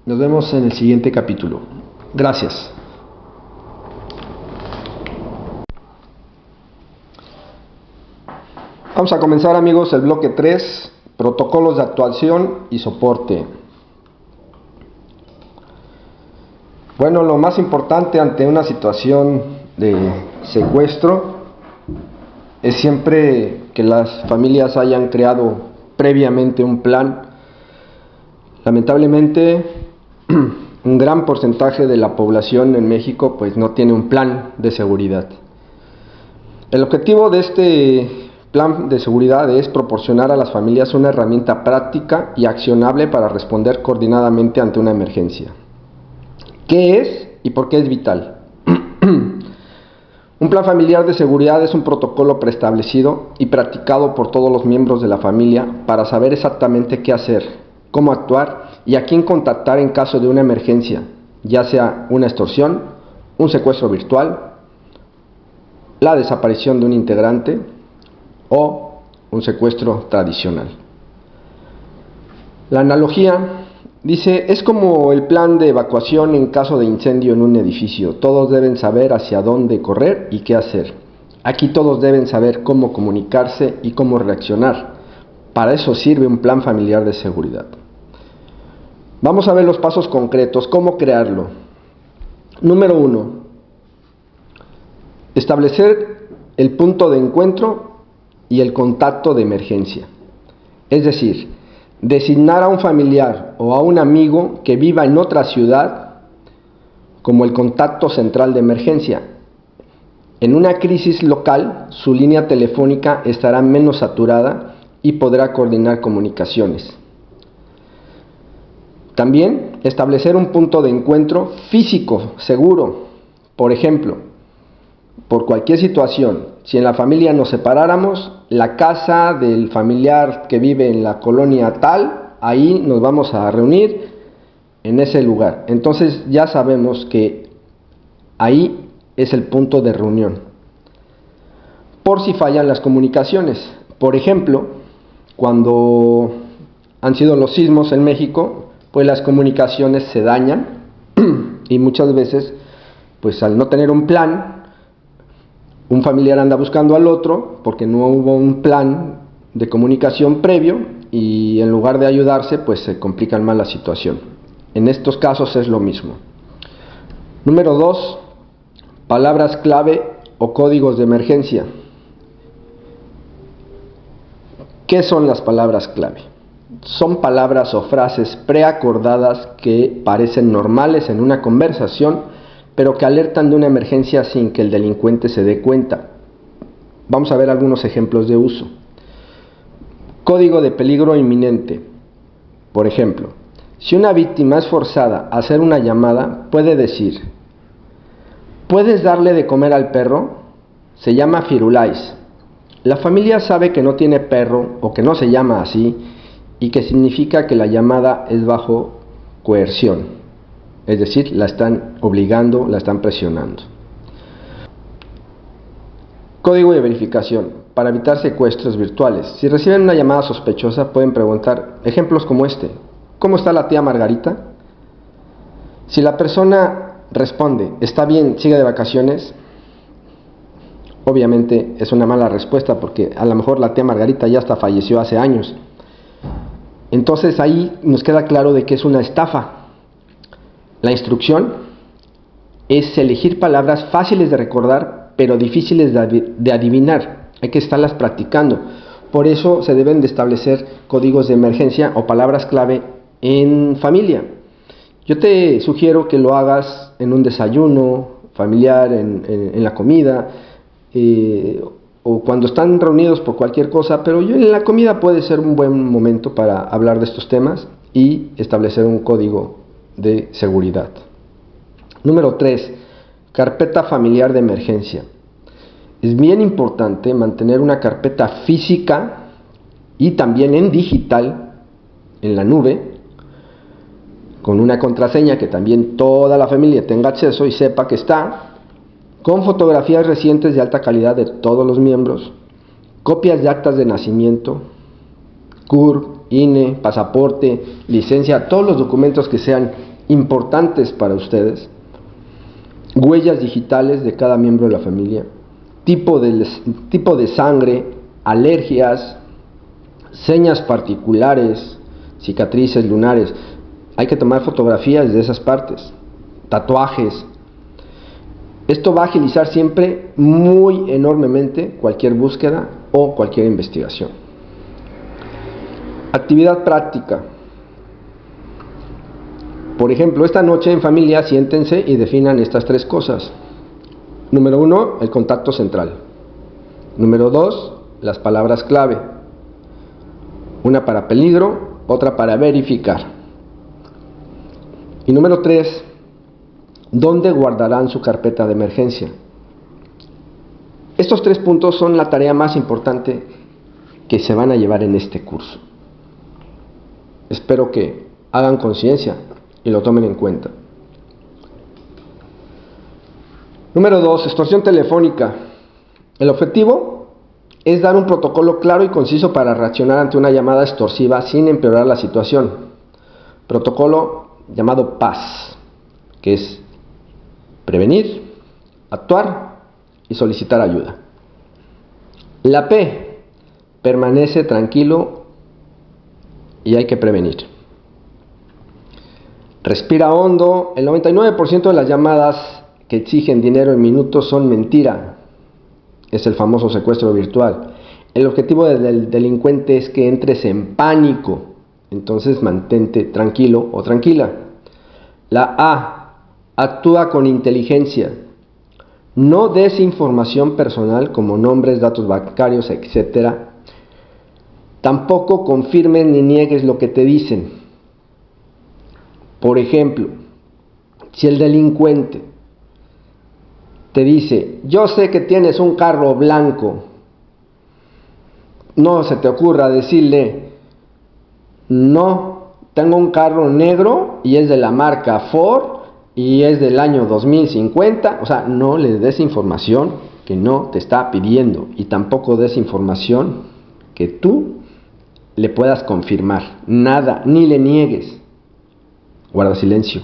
Nos vemos en el siguiente capítulo. Gracias. Vamos a comenzar, amigos, el bloque 3, protocolos de actuación y soporte. Bueno, lo más importante ante una situación de secuestro es siempre que las familias hayan creado previamente un plan. Lamentablemente, un gran porcentaje de la población en México pues no tiene un plan de seguridad. El objetivo de este plan de seguridad es proporcionar a las familias una herramienta práctica y accionable para responder coordinadamente ante una emergencia. ¿Qué es y por qué es vital? Un plan familiar de seguridad es un protocolo preestablecido y practicado por todos los miembros de la familia para saber exactamente qué hacer, cómo actuar y a quién contactar en caso de una emergencia, ya sea una extorsión, un secuestro virtual, la desaparición de un integrante o un secuestro tradicional. La analogía dice, es como el plan de evacuación en caso de incendio en un edificio. Todos deben saber hacia dónde correr y qué hacer. Aquí todos deben saber cómo comunicarse y cómo reaccionar. Para eso sirve un plan familiar de seguridad. Vamos a ver los pasos concretos, cómo crearlo. Número 1. Establecer el punto de encuentro y el contacto de emergencia. Es decir, designar a un familiar o a un amigo que viva en otra ciudad como el contacto central de emergencia. En una crisis local, su línea telefónica estará menos saturada y podrá coordinar comunicaciones. También establecer un punto de encuentro físico seguro. Por ejemplo, por cualquier situación, si en la familia nos separáramos, la casa del familiar que vive en la colonia tal, ahí nos vamos a reunir en ese lugar. Entonces ya sabemos que ahí es el punto de reunión. Por si fallan las comunicaciones. Por ejemplo, cuando han sido los sismos en México, pues las comunicaciones se dañan y muchas veces, pues al no tener un plan, un familiar anda buscando al otro porque no hubo un plan de comunicación previo y en lugar de ayudarse, pues se complica más la situación. En estos casos es lo mismo. Número 2, palabras clave o códigos de emergencia. ¿Qué son las palabras clave? Son palabras o frases preacordadas que parecen normales en una conversación, pero que alertan de una emergencia sin que el delincuente se dé cuenta. Vamos a ver algunos ejemplos de uso. Código de peligro inminente. Por ejemplo, si una víctima es forzada a hacer una llamada, puede decir: ¿puedes darle de comer al perro? Se llama Firulais. La familia sabe que no tiene perro o que no se llama así y que significa que la llamada es bajo coerción, es decir, la están obligando, la están presionando. Código de verificación. Para evitar secuestros virtuales. Si reciben una llamada sospechosa, pueden preguntar ejemplos como este: ¿cómo está la tía Margarita? Si la persona responde: está bien, sigue de vacaciones, obviamente es una mala respuesta porque a lo mejor la tía Margarita ya hasta falleció hace años. Entonces ahí nos queda claro de que es una estafa. La instrucción es elegir palabras fáciles de recordar pero difíciles de adivinar. Hay que estarlas practicando. Por eso se deben de establecer códigos de emergencia o palabras clave en familia. Yo te sugiero que lo hagas en un desayuno familiar, en la comida, o cuando están reunidos por cualquier cosa, pero en la comida puede ser un buen momento para hablar de estos temas y establecer un código de seguridad. Número 3. Carpeta familiar de emergencia. Es bien importante mantener una carpeta física y también en digital, en la nube, con una contraseña que también toda la familia tenga acceso y sepa que está, con fotografías recientes de alta calidad de todos los miembros, copias de actas de nacimiento, CURP, INE, pasaporte, licencia, todos los documentos que sean importantes para ustedes, huellas digitales de cada miembro de la familia, tipo de sangre, alergias, señas particulares, cicatrices lunares. Hay que tomar fotografías de esas partes, tatuajes. Esto va a agilizar siempre muy enormemente cualquier búsqueda o cualquier investigación. Actividad práctica. Por ejemplo, esta noche en familia siéntense y definan estas 3 cosas. Número 1, el contacto central. Número 2, las palabras clave. Una para peligro, otra para verificar. Y número 3, ¿dónde guardarán su carpeta de emergencia? Estos 3 puntos son la tarea más importante que se van a llevar en este curso. Espero que hagan conciencia y lo tomen en cuenta. Número 2, extorsión telefónica. El objetivo es dar un protocolo claro y conciso para reaccionar ante una llamada extorsiva sin empeorar la situación. Protocolo llamado PAS, que es prevenir, actuar y solicitar ayuda. La P, permanece tranquilo y hay que prevenir. Respira hondo. El 99% de las llamadas que exigen dinero en minutos son mentira. Es el famoso secuestro virtual. El objetivo del delincuente es que entres en pánico. Entonces mantente tranquilo o tranquila. La A, actúa con inteligencia. No des información personal como nombres, datos bancarios, etc. Tampoco confirmes ni niegues lo que te dicen. Por ejemplo, si el delincuente te dice: yo sé que tienes un carro blanco, no se te ocurra decirle: no, tengo un carro negro y es de la marca Ford y es del año 2050. O sea, no le des información que no te está pidiendo y tampoco des información que tú le puedas confirmar. Nada, ni le niegues. Guarda silencio.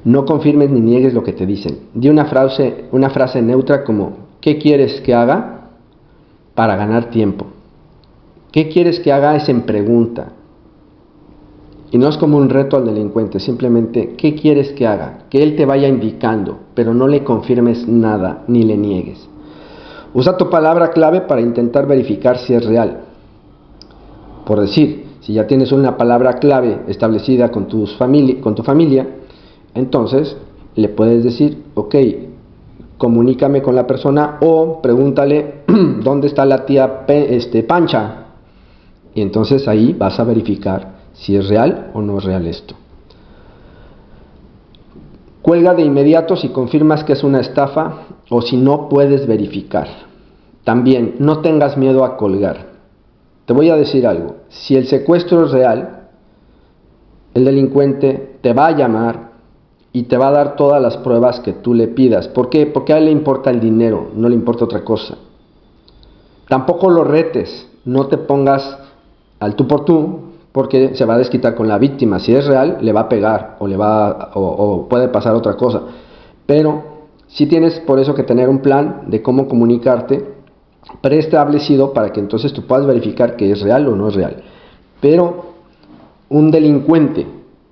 No confirmes ni niegues lo que te dicen. Di una frase neutra como: ¿qué quieres que haga para ganar tiempo? ¿Qué quieres que haga? Es en pregunta. Y no es como un reto al delincuente, simplemente ¿qué quieres que haga? Que él te vaya indicando, pero no le confirmes nada ni le niegues. Usa tu palabra clave para intentar verificar si es real. Por decir, si ya tienes una palabra clave establecida con tu familia, entonces le puedes decir: ok, comunícame con la persona, o pregúntale dónde está la tía Pancha. Y entonces ahí vas a verificar si es real o no es real esto. Cuelga de inmediato si confirmas que es una estafa o si no puedes verificar. También no tengas miedo a colgar. Te voy a decir algo: si el secuestro es real, el delincuente te va a llamar y te va a dar todas las pruebas que tú le pidas. ¿Por qué? Porque a él le importa el dinero, no le importa otra cosa. Tampoco lo retes, no te pongas al tú por tú, porque se va a desquitar con la víctima. Si es real, le va a pegar o puede pasar otra cosa. Pero sí tienes por eso que tener un plan de cómo comunicarte preestablecido para que entonces tú puedas verificar que es real o no es real. Pero un delincuente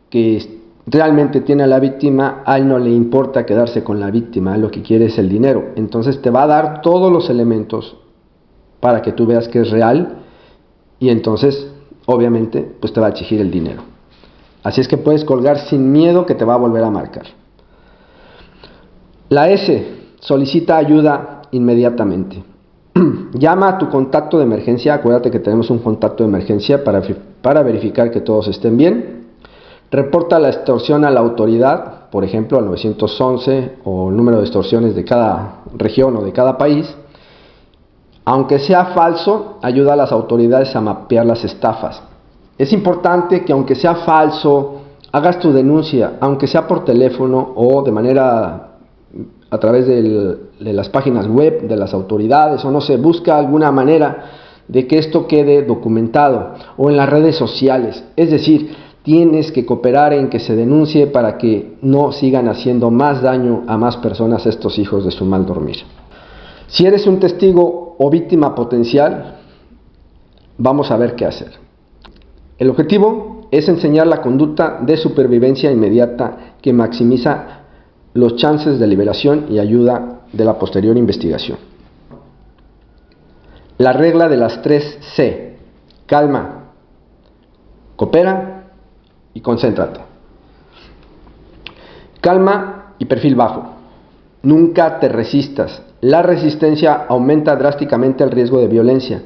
que realmente tiene a la víctima, a él no le importa quedarse con la víctima, lo que quiere es el dinero. Entonces te va a dar todos los elementos para que tú veas que es real, y entonces obviamente pues te va a exigir el dinero. Así es que puedes colgar sin miedo que te va a volver a marcar. La S, solicita ayuda inmediatamente. Llama a tu contacto de emergencia. Acuérdate que tenemos un contacto de emergencia para verificar que todos estén bien. Reporta la extorsión a la autoridad, por ejemplo al 911 o el número de extorsiones de cada región o de cada país. Aunque sea falso, ayuda a las autoridades a mapear las estafas. Es importante que aunque sea falso, hagas tu denuncia, aunque sea por teléfono o de manera a través de las páginas web de las autoridades, o no sé, busca alguna manera de que esto quede documentado, o en las redes sociales. Es decir, tienes que cooperar en que se denuncie para que no sigan haciendo más daño a más personas estos hijos de su mal dormir. Si eres un testigo o víctima potencial, vamos a ver qué hacer. El objetivo es enseñar la conducta de supervivencia inmediata que maximiza los chances de liberación y ayuda de la posterior investigación. La regla de las 3 C: calma, coopera y concéntrate. Calma y perfil bajo. Nunca te resistas. La resistencia aumenta drásticamente el riesgo de violencia.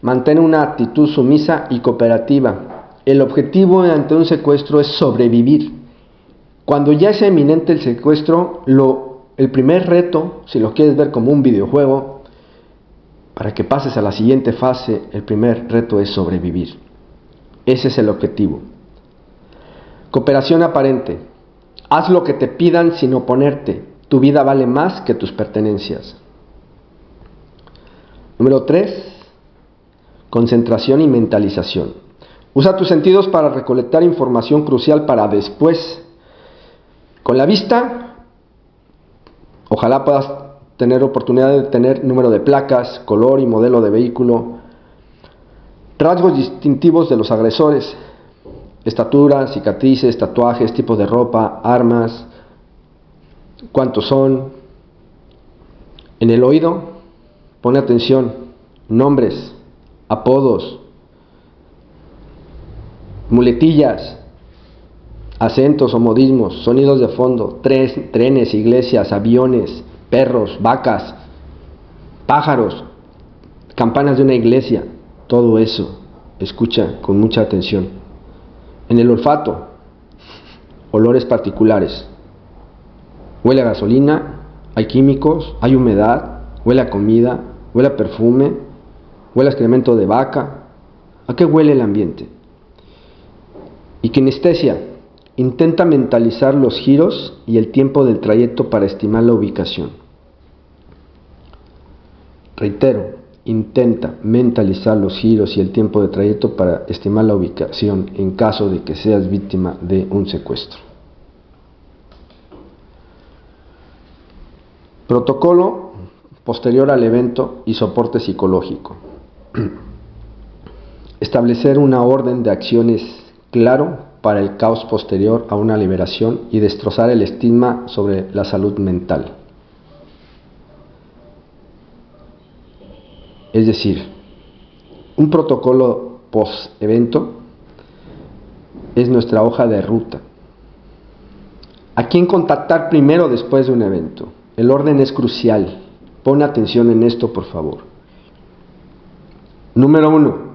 Mantén una actitud sumisa y cooperativa. El objetivo ante un secuestro es sobrevivir. Cuando ya es eminente el secuestro, el primer reto, si lo quieres ver como un videojuego, para que pases a la siguiente fase, el primer reto es sobrevivir. Ese es el objetivo. Cooperación aparente. Haz lo que te pidan sin oponerte. Tu vida vale más que tus pertenencias. Número 3. Concentración y mentalización. Usa tus sentidos para recolectar información crucial para después. Con la vista, ojalá puedas tener oportunidad de tener número de placas, color y modelo de vehículo, rasgos distintivos de los agresores, estatura, cicatrices, tatuajes, tipos de ropa, armas, cuántos son. En el oído, pone atención, nombres, apodos, muletillas, acentos o modismos, sonidos de fondo, trenes, iglesias, aviones, perros, vacas, pájaros, campanas de una iglesia. Todo eso, escucha con mucha atención. En el olfato, olores particulares. Huele a gasolina, hay químicos, hay humedad, huele a comida, huele a perfume, huele a excremento de vaca. ¿A qué huele el ambiente? Y kinestesia. Intenta mentalizar los giros y el tiempo del trayecto para estimar la ubicación. Reitero, intenta mentalizar los giros y el tiempo de trayecto para estimar la ubicación en caso de que seas víctima de un secuestro. Protocolo posterior al evento y soporte psicológico. Establecer una orden de acciones claro para el caos posterior a una liberación y destrozar el estigma sobre la salud mental. Es decir, un protocolo post-evento es nuestra hoja de ruta. ¿A quién contactar primero después de un evento? El orden es crucial. Pon atención en esto, por favor. Número 1.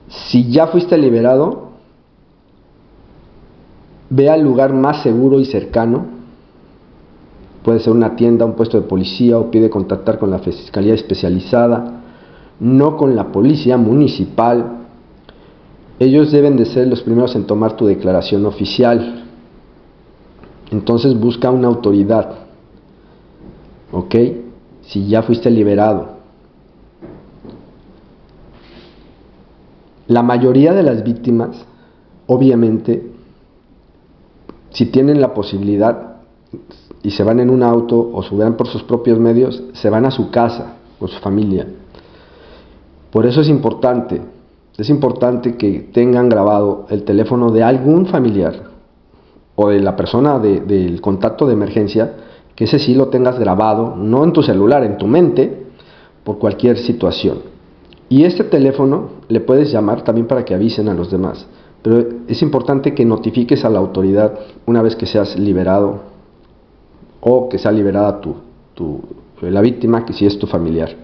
Si ya fuiste liberado, ve al lugar más seguro y cercano. Puede ser una tienda, un puesto de policía, o pide contactar con la fiscalía especializada, no con la policía municipal. Ellos deben de ser los primeros en tomar tu declaración oficial. Entonces busca una autoridad, ¿ok? Si ya fuiste liberado. La mayoría de las víctimas, obviamente, si tienen la posibilidad y se van en un auto o se van por sus propios medios, se van a su casa con su familia. Por eso es importante que tengan grabado el teléfono de algún familiar o de la persona del contacto de emergencia, que ese sí lo tengas grabado, no en tu celular, en tu mente, por cualquier situación. Y este teléfono le puedes llamar también para que avisen a los demás. Pero es importante que notifiques a la autoridad una vez que seas liberado o que sea liberada la víctima, que si es tu familiar.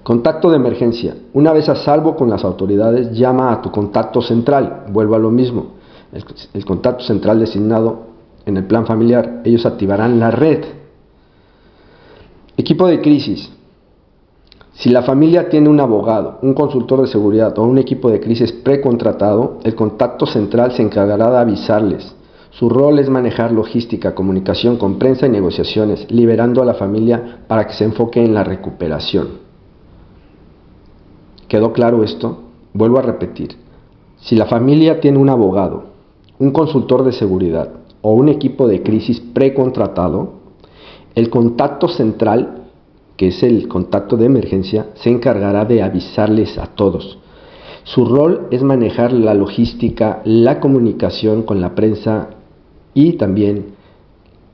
Contacto de emergencia. Una vez a salvo con las autoridades, llama a tu contacto central. Vuelvo a lo mismo. El contacto central designado en el plan familiar. Ellos activarán la red. Equipo de crisis. Si la familia tiene un abogado, un consultor de seguridad o un equipo de crisis precontratado, el contacto central se encargará de avisarles. Su rol es manejar logística, comunicación con prensa y negociaciones, liberando a la familia para que se enfoque en la recuperación. ¿Quedó claro esto? Vuelvo a repetir. Si la familia tiene un abogado, un consultor de seguridad o un equipo de crisis precontratado, el contacto central, que es el contacto de emergencia, se encargará de avisarles a todos. Su rol es manejar la logística, la comunicación con la prensa y también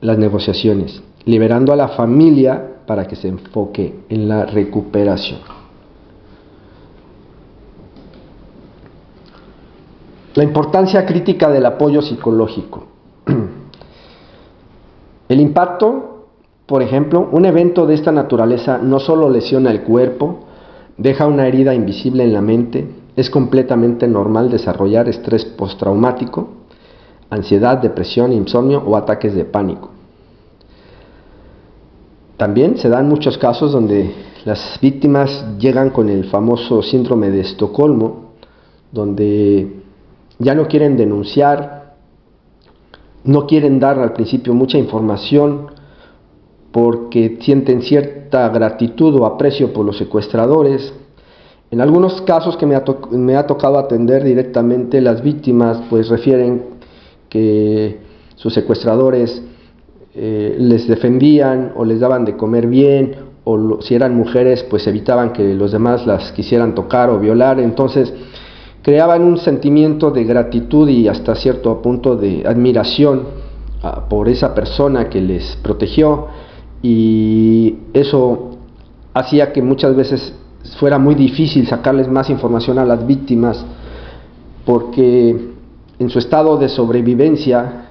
las negociaciones, liberando a la familia para que se enfoque en la recuperación. La importancia crítica del apoyo psicológico. El impacto. Por ejemplo, un evento de esta naturaleza no solo lesiona el cuerpo, deja una herida invisible en la mente, es completamente normal desarrollar estrés postraumático, ansiedad, depresión, insomnio o ataques de pánico. También se dan muchos casos donde las víctimas llegan con el famoso síndrome de Estocolmo, donde ya no quieren denunciar, no quieren dar al principio mucha información, porque sienten cierta gratitud o aprecio por los secuestradores. En algunos casos que me ha tocado atender directamente, las víctimas pues refieren que sus secuestradores les defendían o les daban de comer bien, o si eran mujeres pues evitaban que los demás las quisieran tocar o violar. Entonces creaban un sentimiento de gratitud y hasta cierto punto de admiración por esa persona que les protegió. Y eso hacía que muchas veces fuera muy difícil sacarles más información a las víctimas, porque en su estado de sobrevivencia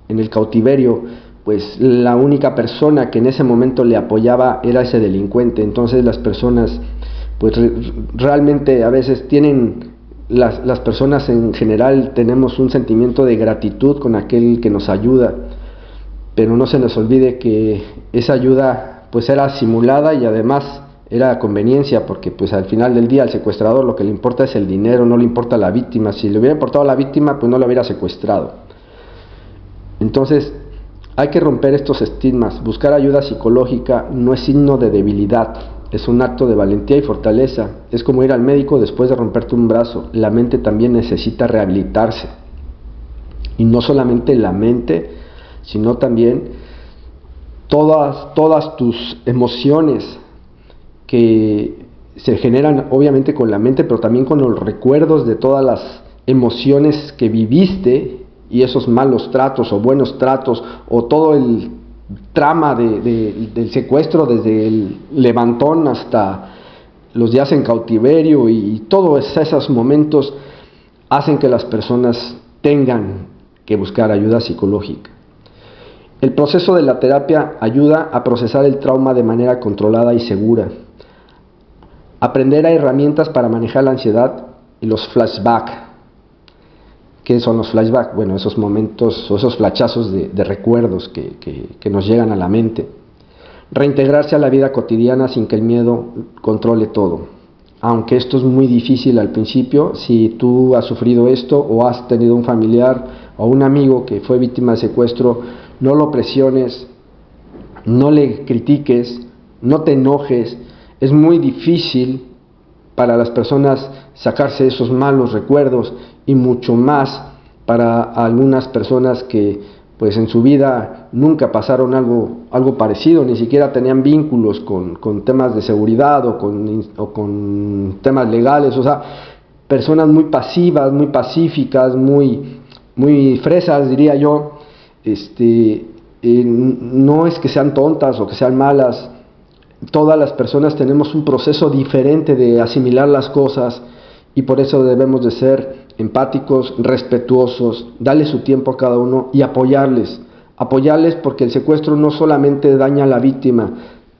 en el cautiverio, pues la única persona que en ese momento le apoyaba era ese delincuente. Entonces las personas pues realmente a veces tienen, las personas en general tenemos un sentimiento de gratitud con aquel que nos ayuda, pero no se nos olvide que esa ayuda pues era simulada y además era conveniencia, porque pues al final del día al secuestrador lo que le importa es el dinero, no le importa la víctima. Si le hubiera importado la víctima, pues no la hubiera secuestrado. Entonces hay que romper estos estigmas. Buscar ayuda psicológica no es signo de debilidad, es un acto de valentía y fortaleza. Es como ir al médico después de romperte un brazo. La mente también necesita rehabilitarse, y no solamente la mente, sino también todas tus emociones que se generan obviamente con la mente, pero también con los recuerdos de todas las emociones que viviste, y esos malos tratos o buenos tratos, o todo el trama del secuestro, desde el levantón hasta los días en cautiverio, y todos esos momentos hacen que las personas tengan que buscar ayuda psicológica. El proceso de la terapia ayuda a procesar el trauma de manera controlada y segura. Aprender a herramientas para manejar la ansiedad y los flashbacks. ¿Qué son los flashbacks? Bueno, esos momentos o esos flashazos de recuerdos que nos llegan a la mente. Reintegrarse a la vida cotidiana sin que el miedo controle todo. Aunque esto es muy difícil al principio, si tú has sufrido esto o has tenido un familiar o un amigo que fue víctima de secuestro, no lo presiones, no le critiques, no te enojes. Es muy difícil para las personas sacarse esos malos recuerdos, y mucho más para algunas personas que pues en su vida nunca pasaron algo parecido, ni siquiera tenían vínculos con temas de seguridad o con temas legales. O sea, personas muy pasivas, muy pacíficas, muy fresas, diría yo. No es que sean tontas o que sean malas. Todas las personas tenemos un proceso diferente de asimilar las cosas, y por eso debemos de ser empáticos, respetuosos, darle su tiempo a cada uno y apoyarles, porque el secuestro no solamente daña a la víctima,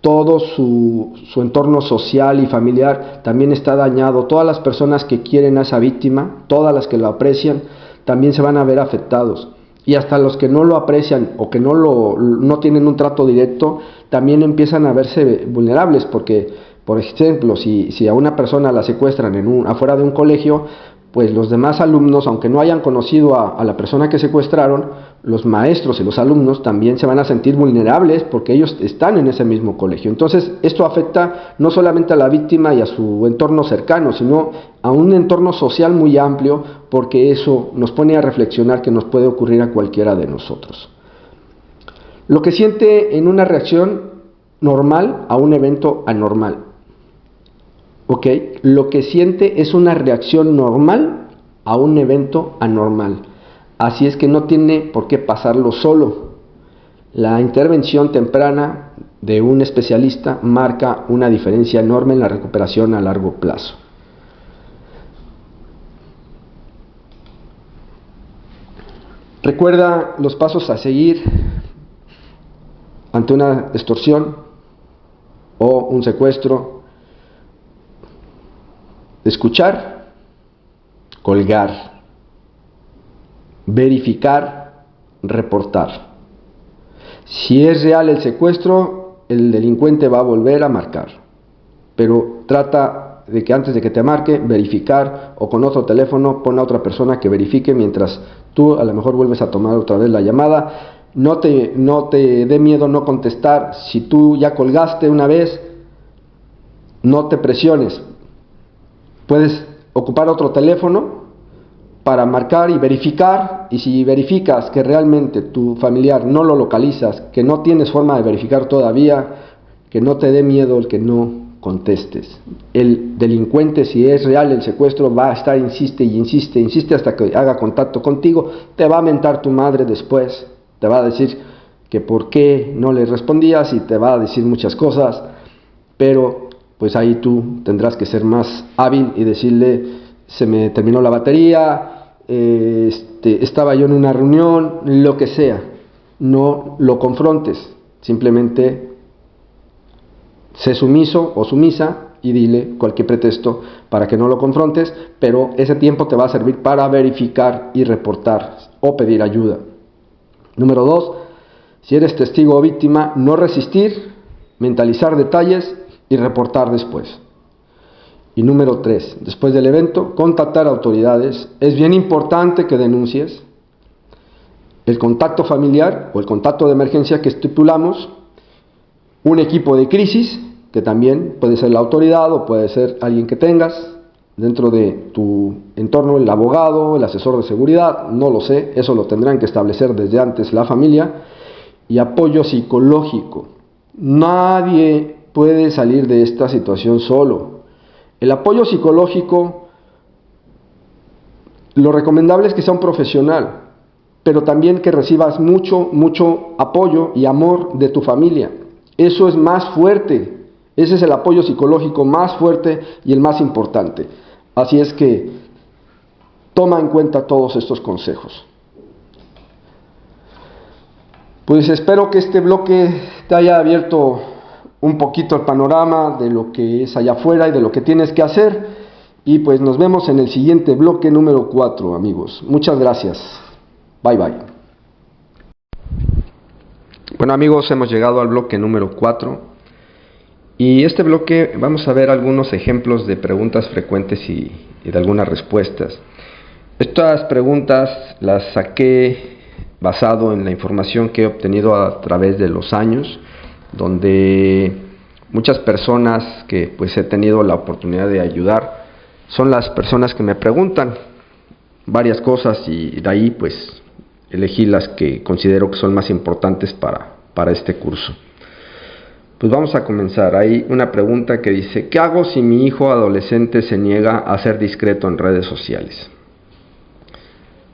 todo su entorno social y familiar también está dañado. Todas las personas que quieren a esa víctima, todas las que lo aprecian, también se van a ver afectados. Y hasta los que no lo aprecian o que no tienen un trato directo, también empiezan a verse vulnerables, porque, por ejemplo, si a una persona la secuestran afuera de un colegio, pues los demás alumnos, aunque no hayan conocido a la persona que secuestraron, los maestros y los alumnos también se van a sentir vulnerables porque ellos están en ese mismo colegio. Entonces, esto afecta no solamente a la víctima y a su entorno cercano, sino a un entorno social muy amplio, porque eso nos pone a reflexionar que nos puede ocurrir a cualquiera de nosotros. Lo que siente en una reacción normal a un evento anormal. ¿Ok? Lo que siente es una reacción normal a un evento anormal. Así es que no tiene por qué pasarlo solo. La intervención temprana de un especialista marca una diferencia enorme en la recuperación a largo plazo. Recuerda los pasos a seguir ante una extorsión o un secuestro: escuchar, colgar, verificar, reportar. Si es real el secuestro, el delincuente va a volver a marcar, pero trata de que antes de que te marque, verificar, o con otro teléfono pon a otra persona que verifique mientras tú a lo mejor vuelves a tomar otra vez la llamada. No te dé miedo no contestar. Si tú ya colgaste una vez, no te presiones. Puedes ocupar otro teléfono para marcar y verificar, y si verificas que realmente tu familiar no lo localizas, que no tienes forma de verificar todavía, que no te dé miedo el que no contestes. El delincuente, si es real el secuestro, va a estar, insiste hasta que haga contacto contigo. Te va a mentar tu madre después, te va a decir que por qué no le respondías, y te va a decir muchas cosas, pero pues ahí tú tendrás que ser más hábil y decirle: se me terminó la batería, estaba yo en una reunión, lo que sea. No lo confrontes, simplemente sé sumiso o sumisa y dile cualquier pretexto para que no lo confrontes, pero ese tiempo te va a servir para verificar y reportar o pedir ayuda. Número 2, si eres testigo o víctima, no resistir, mentalizar detalles y reportar después. Y número 3, después del evento, contactar a autoridades. Es bien importante que denuncies el contacto familiar o el contacto de emergencia que estipulamos, un equipo de crisis, que también puede ser la autoridad o puede ser alguien que tengas dentro de tu entorno, el abogado, el asesor de seguridad, no lo sé, eso lo tendrán que establecer desde antes la familia, y apoyo psicológico. Nadie puede salir de esta situación solo. El apoyo psicológico, lo recomendable es que sea un profesional, pero también que recibas mucho apoyo y amor de tu familia. Eso es más fuerte, ese es el apoyo psicológico más fuerte y el más importante. Así es que toma en cuenta todos estos consejos. Pues espero que este bloque te haya abierto un poquito el panorama de lo que es allá afuera y de lo que tienes que hacer. Y pues nos vemos en el siguiente bloque número 4, amigos. Muchas gracias. Bye bye. Bueno, amigos, hemos llegado al bloque número 4. Y este bloque vamos a ver algunos ejemplos de preguntas frecuentes y de algunas respuestas. Estas preguntas las saqué basado en la información que he obtenido a través de los años, donde muchas personas que pues he tenido la oportunidad de ayudar son las personas que me preguntan varias cosas, y de ahí pues elegí las que considero que son más importantes para este curso. Pues vamos a comenzar. Hay una pregunta que dice: ¿qué hago si mi hijo adolescente se niega a ser discreto en redes sociales?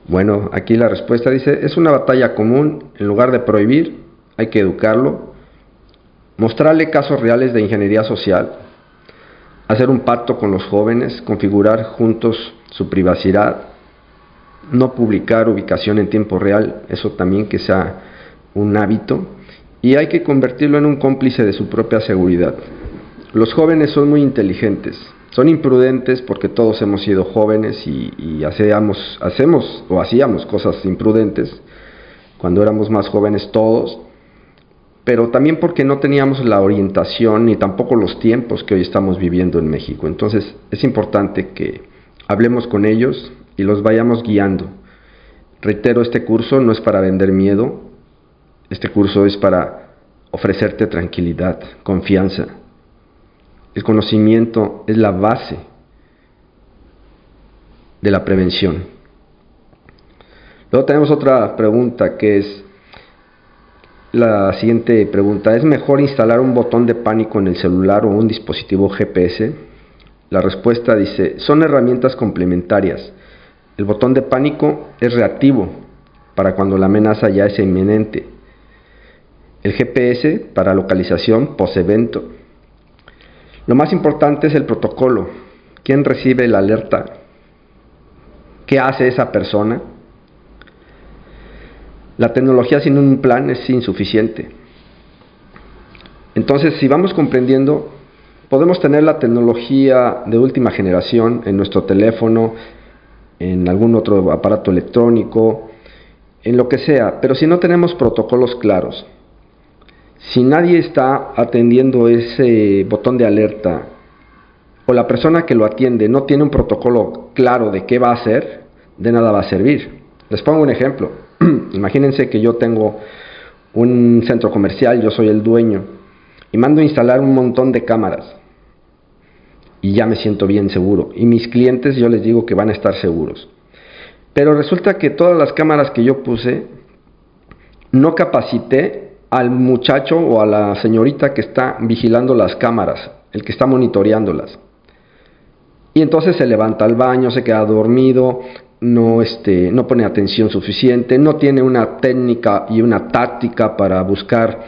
Bueno, aquí la respuesta dice: es una batalla común. En lugar de prohibir, hay que educarlo, mostrarle casos reales de ingeniería social, hacer un pacto con los jóvenes, configurar juntos su privacidad, no publicar ubicación en tiempo real, eso también que sea un hábito, y hay que convertirlo en un cómplice de su propia seguridad. Los jóvenes son muy inteligentes, son imprudentes porque todos hemos sido jóvenes y hacíamos cosas imprudentes cuando éramos más jóvenes todos, pero también porque no teníamos la orientación ni tampoco los tiempos que hoy estamos viviendo en México. Entonces es importante que hablemos con ellos y los vayamos guiando. Reitero, este curso no es para vender miedo, este curso es para ofrecerte tranquilidad, confianza. El conocimiento es la base de la prevención. Luego tenemos otra pregunta que es la siguiente pregunta: ¿es mejor instalar un botón de pánico en el celular o un dispositivo GPS? La respuesta dice: son herramientas complementarias. El botón de pánico es reactivo para cuando la amenaza ya es inminente. El GPS para localización post-evento. Lo más importante es el protocolo. ¿Quién recibe la alerta? ¿Qué hace esa persona? La tecnología sin un plan es insuficiente. Entonces, si vamos comprendiendo, podemos tener la tecnología de última generación en nuestro teléfono, en algún otro aparato electrónico, en lo que sea, pero si no tenemos protocolos claros, si nadie está atendiendo ese botón de alerta, o la persona que lo atiende no tiene un protocolo claro de qué va a hacer, de nada va a servir. Les pongo un ejemplo. Imagínense que yo tengo un centro comercial, yo soy el dueño, y mando a instalar un montón de cámaras, y ya me siento bien seguro, y mis clientes yo les digo que van a estar seguros. Pero resulta que todas las cámaras que yo puse, no capacité al muchacho o a la señorita que está vigilando las cámaras, el que está monitoreándolas. Y entonces se levanta al baño, se queda dormido, no pone atención suficiente, no tiene una técnica y una táctica para buscar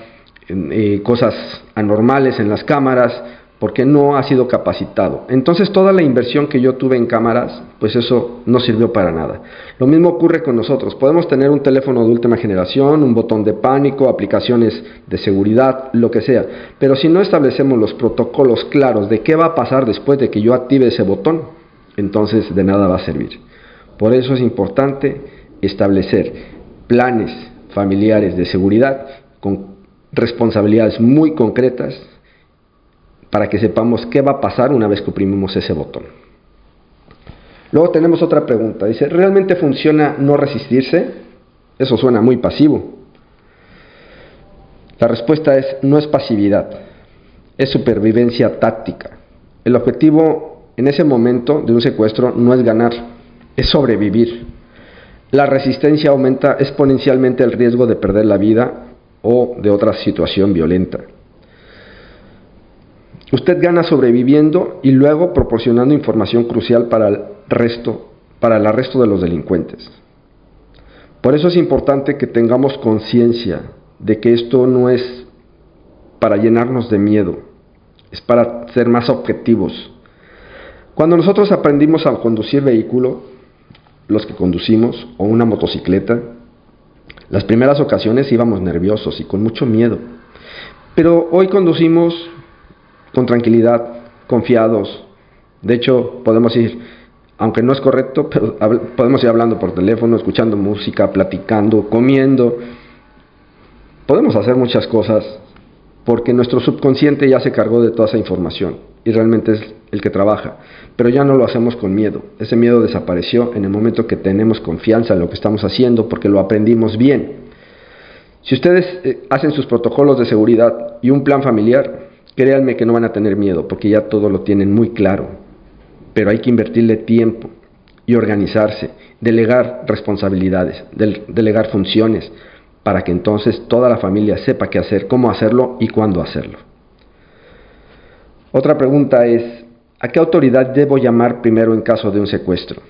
cosas anormales en las cámaras, porque no ha sido capacitado. Entonces toda la inversión que yo tuve en cámaras, pues eso no sirvió para nada. Lo mismo ocurre con nosotros. Podemos tener un teléfono de última generación, un botón de pánico, aplicaciones de seguridad, lo que sea, pero si no establecemos los protocolos claros de qué va a pasar después de que yo active ese botón, entonces de nada va a servir. Por eso es importante establecer planes familiares de seguridad con responsabilidades muy concretas para que sepamos qué va a pasar una vez que oprimimos ese botón. Luego tenemos otra pregunta. Dice, ¿realmente funciona no resistirse? Eso suena muy pasivo. La respuesta es, no es pasividad, es supervivencia táctica. El objetivo en ese momento de un secuestro no es ganar, es sobrevivir. La resistencia aumenta exponencialmente el riesgo de perder la vida o de otra situación violenta. Usted gana sobreviviendo y luego proporcionando información crucial para el arresto de los delincuentes. Por eso es importante que tengamos conciencia de que esto no es para llenarnos de miedo, es para ser más objetivos. Cuando nosotros aprendimos a conducir vehículo, los que conducimos, o una motocicleta, las primeras ocasiones íbamos nerviosos y con mucho miedo. Pero hoy conducimos con tranquilidad, confiados. De hecho, podemos ir, aunque no es correcto, pero podemos ir hablando por teléfono, escuchando música, platicando, comiendo. Podemos hacer muchas cosas porque nuestro subconsciente ya se cargó de toda esa información y realmente es el que trabaja. Pero ya no lo hacemos con miedo. Ese miedo desapareció en el momento que tenemos confianza en lo que estamos haciendo porque lo aprendimos bien. Si ustedes hacen sus protocolos de seguridad y un plan familiar, créanme que no van a tener miedo porque ya todo lo tienen muy claro. Pero hay que invertirle tiempo y organizarse, delegar responsabilidades, delegar funciones, para que entonces toda la familia sepa qué hacer, cómo hacerlo y cuándo hacerlo. Otra pregunta es, ¿a qué autoridad debo llamar primero en caso de un secuestro?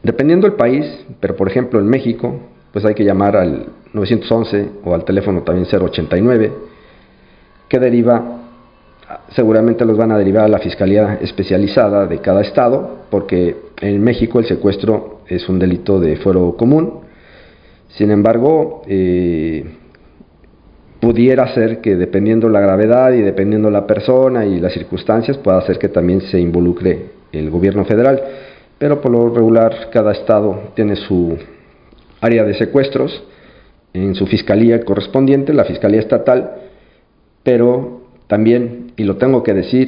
Dependiendo del país, pero por ejemplo en México, pues hay que llamar al 911 o al teléfono también 089, que deriva, seguramente los van a derivar a la Fiscalía Especializada de cada estado, porque en México el secuestro es un delito de fuero común. Sin embargo, pudiera ser que dependiendo la gravedad y dependiendo la persona y las circunstancias, pueda ser que también se involucre el gobierno federal, pero por lo regular cada estado tiene su área de secuestros en su fiscalía correspondiente, la Fiscalía Estatal, pero también, y lo tengo que decir,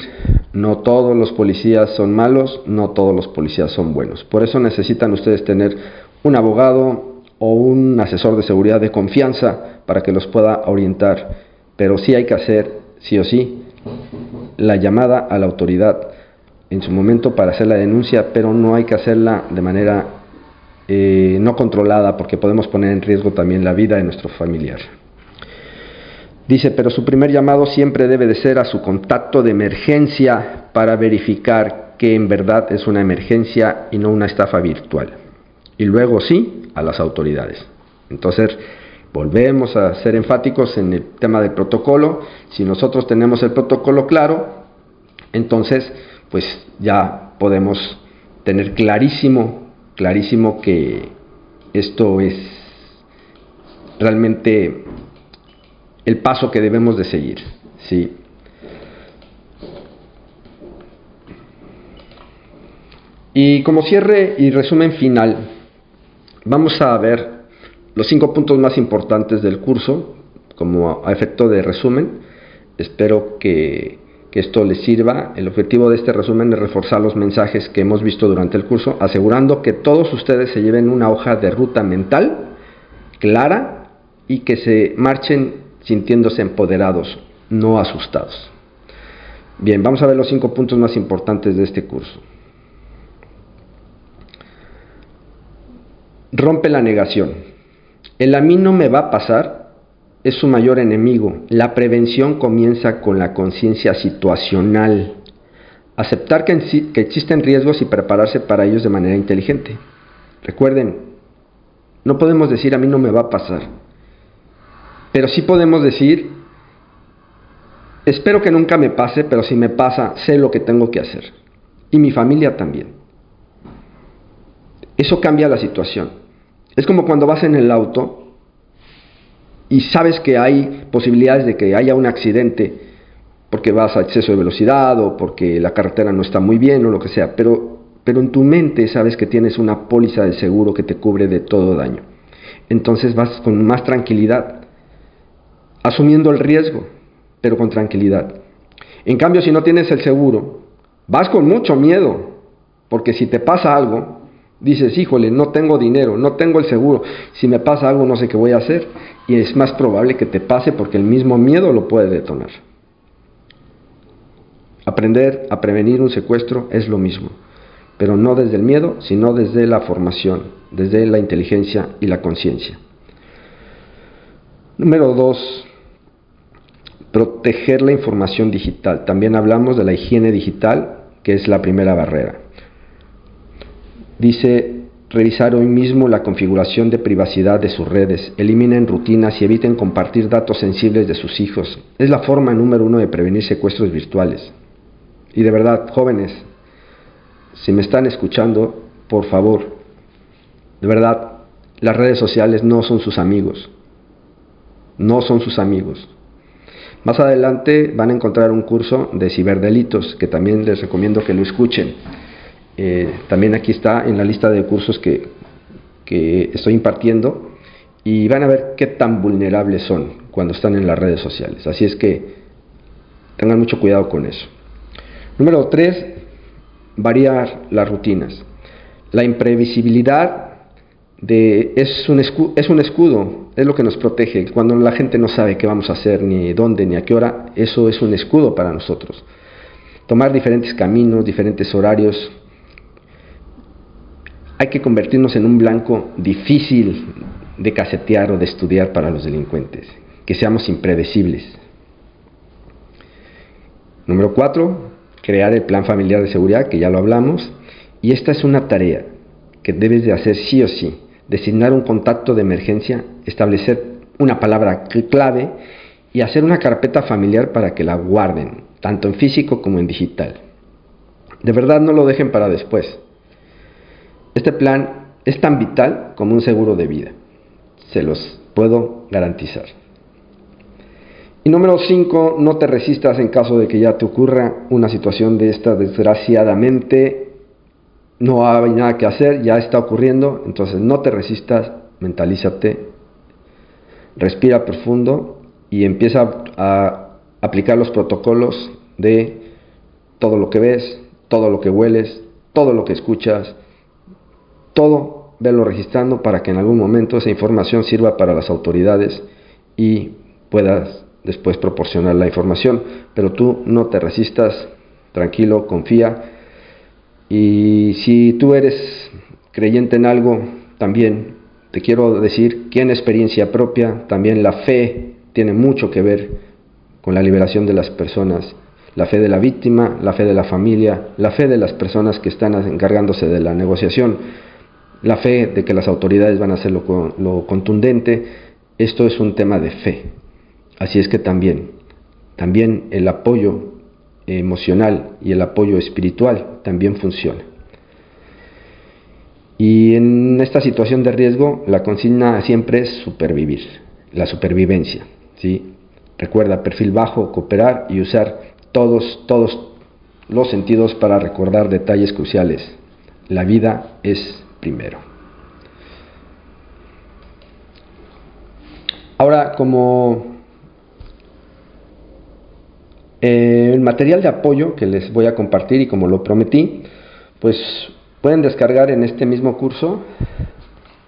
no todos los policías son malos, no todos los policías son buenos. Por eso necesitan ustedes tener un abogado o un asesor de seguridad de confianza para que los pueda orientar, pero sí hay que hacer, sí o sí, la llamada a la autoridad en su momento para hacer la denuncia, pero no hay que hacerla de manera no controlada porque podemos poner en riesgo también la vida de nuestro familiar. Dice, pero su primer llamado siempre debe de ser a su contacto de emergencia para verificar que en verdad es una emergencia y no una estafa virtual. Y luego sí, a las autoridades. Entonces, volvemos a ser enfáticos en el tema del protocolo. Si nosotros tenemos el protocolo claro, entonces, pues ya podemos tener clarísimo que esto es realmente el paso que debemos de seguir, ¿sí? Y como cierre y resumen final, vamos a ver los 5 puntos más importantes del curso, como a efecto de resumen. Espero que esto les sirva. El objetivo de este resumen es reforzar los mensajes que hemos visto durante el curso, asegurando que todos ustedes se lleven una hoja de ruta mental clara y que se marchen sintiéndose empoderados, no asustados. Bien, vamos a ver los 5 puntos más importantes de este curso. Rompe la negación. El a mí no me va a pasar es su mayor enemigo. La prevención comienza con la conciencia situacional. Aceptar que existen riesgos y prepararse para ellos de manera inteligente. Recuerden, no podemos decir a mí no me va a pasar, pero sí podemos decir espero que nunca me pase, pero si me pasa, sé lo que tengo que hacer. Y mi familia también. Eso cambia la situación. Es como cuando vas en el auto y sabes que hay posibilidades de que haya un accidente porque vas a exceso de velocidad o porque la carretera no está muy bien o lo que sea, pero en tu mente sabes que tienes una póliza de seguro que te cubre de todo daño. Entonces vas con más tranquilidad, asumiendo el riesgo, pero con tranquilidad. En cambio, si no tienes el seguro, vas con mucho miedo, porque si te pasa algo, dices, híjole, no tengo dinero, no tengo el seguro, si me pasa algo no sé qué voy a hacer, y es más probable que te pase porque el mismo miedo lo puede detonar. Aprender a prevenir un secuestro es lo mismo, pero no desde el miedo, sino desde la formación, desde la inteligencia y la conciencia. Número 2, proteger la información digital. También hablamos de la higiene digital, que es la primera barrera. Dice, revisar hoy mismo la configuración de privacidad de sus redes, eliminen rutinas y eviten compartir datos sensibles de sus hijos. Es la forma número 1 de prevenir secuestros virtuales. Y de verdad, jóvenes, si me están escuchando, por favor, de verdad, las redes sociales no son sus amigos. No son sus amigos. Más adelante van a encontrar un curso de ciberdelitos que también les recomiendo que lo escuchen. También aquí está en la lista de cursos que estoy impartiendo y van a ver qué tan vulnerables son cuando están en las redes sociales. Así es que tengan mucho cuidado con eso. Número 3, variar las rutinas. La imprevisibilidad es un escudo, es lo que nos protege. Cuando la gente no sabe qué vamos a hacer, ni dónde, ni a qué hora, eso es un escudo para nosotros. Tomar diferentes caminos, diferentes horarios. Hay que convertirnos en un blanco difícil de casetear o de estudiar para los delincuentes, que seamos impredecibles. Número 4, crear el plan familiar de seguridad, que ya lo hablamos, y esta es una tarea que debes de hacer sí o sí. Designar un contacto de emergencia, establecer una palabra clave y hacer una carpeta familiar para que la guarden, tanto en físico como en digital. De verdad, no lo dejen para después. Este plan es tan vital como un seguro de vida, se los puedo garantizar. Y número 5, no te resistas en caso de que ya te ocurra una situación de esta. Desgraciadamente no hay nada que hacer, ya está ocurriendo, entonces no te resistas, mentalízate, respira profundo y empieza a aplicar los protocolos de todo lo que ves, todo lo que hueles, todo lo que escuchas, todo velo registrando para que en algún momento esa información sirva para las autoridades y puedas después proporcionar la información, pero tú no te resistas, tranquilo, confía. Y si tú eres creyente en algo, también te quiero decir que en experiencia propia, también la fe tiene mucho que ver con la liberación de las personas. La fe de la víctima, la fe de la familia, la fe de las personas que están encargándose de la negociación, la fe de que las autoridades van a hacer lo contundente. Esto es un tema de fe. Así es que también el apoyo emocional y el apoyo espiritual también funciona. Y en esta situación de riesgo, la consigna siempre es supervivir, la supervivencia, ¿sí? Recuerda, perfil bajo, cooperar y usar todos los sentidos para recordar detalles cruciales. La vida es primero. Ahora, como el material de apoyo que les voy a compartir y como lo prometí, pues pueden descargar en este mismo curso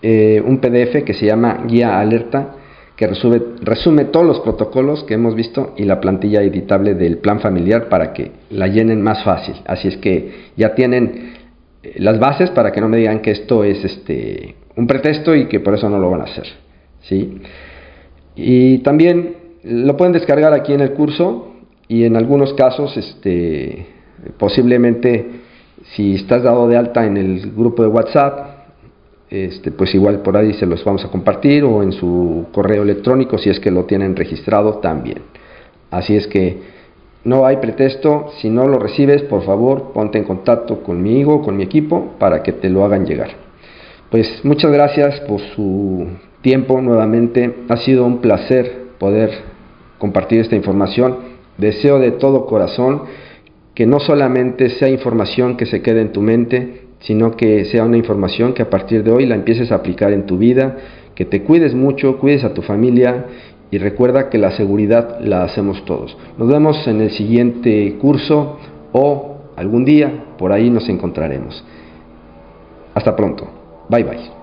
un PDF que se llama Guía Alerta, que resume todos los protocolos que hemos visto y la plantilla editable del plan familiar para que la llenen más fácil. Así es que ya tienen las bases para que no me digan que esto es un pretexto y que por eso no lo van a hacer, ¿sí? Y también lo pueden descargar aquí en el curso. Y en algunos casos, posiblemente, si estás dado de alta en el grupo de WhatsApp, pues igual por ahí se los vamos a compartir, o en su correo electrónico, si es que lo tienen registrado también. Así es que no hay pretexto. Si no lo recibes, por favor, ponte en contacto conmigo, con mi equipo, para que te lo hagan llegar. Pues muchas gracias por su tiempo nuevamente. Ha sido un placer poder compartir esta información. Deseo de todo corazón que no solamente sea información que se quede en tu mente, sino que sea una información que a partir de hoy la empieces a aplicar en tu vida, que te cuides mucho, cuides a tu familia y recuerda que la seguridad la hacemos todos. Nos vemos en el siguiente curso o algún día por ahí nos encontraremos. Hasta pronto. Bye bye.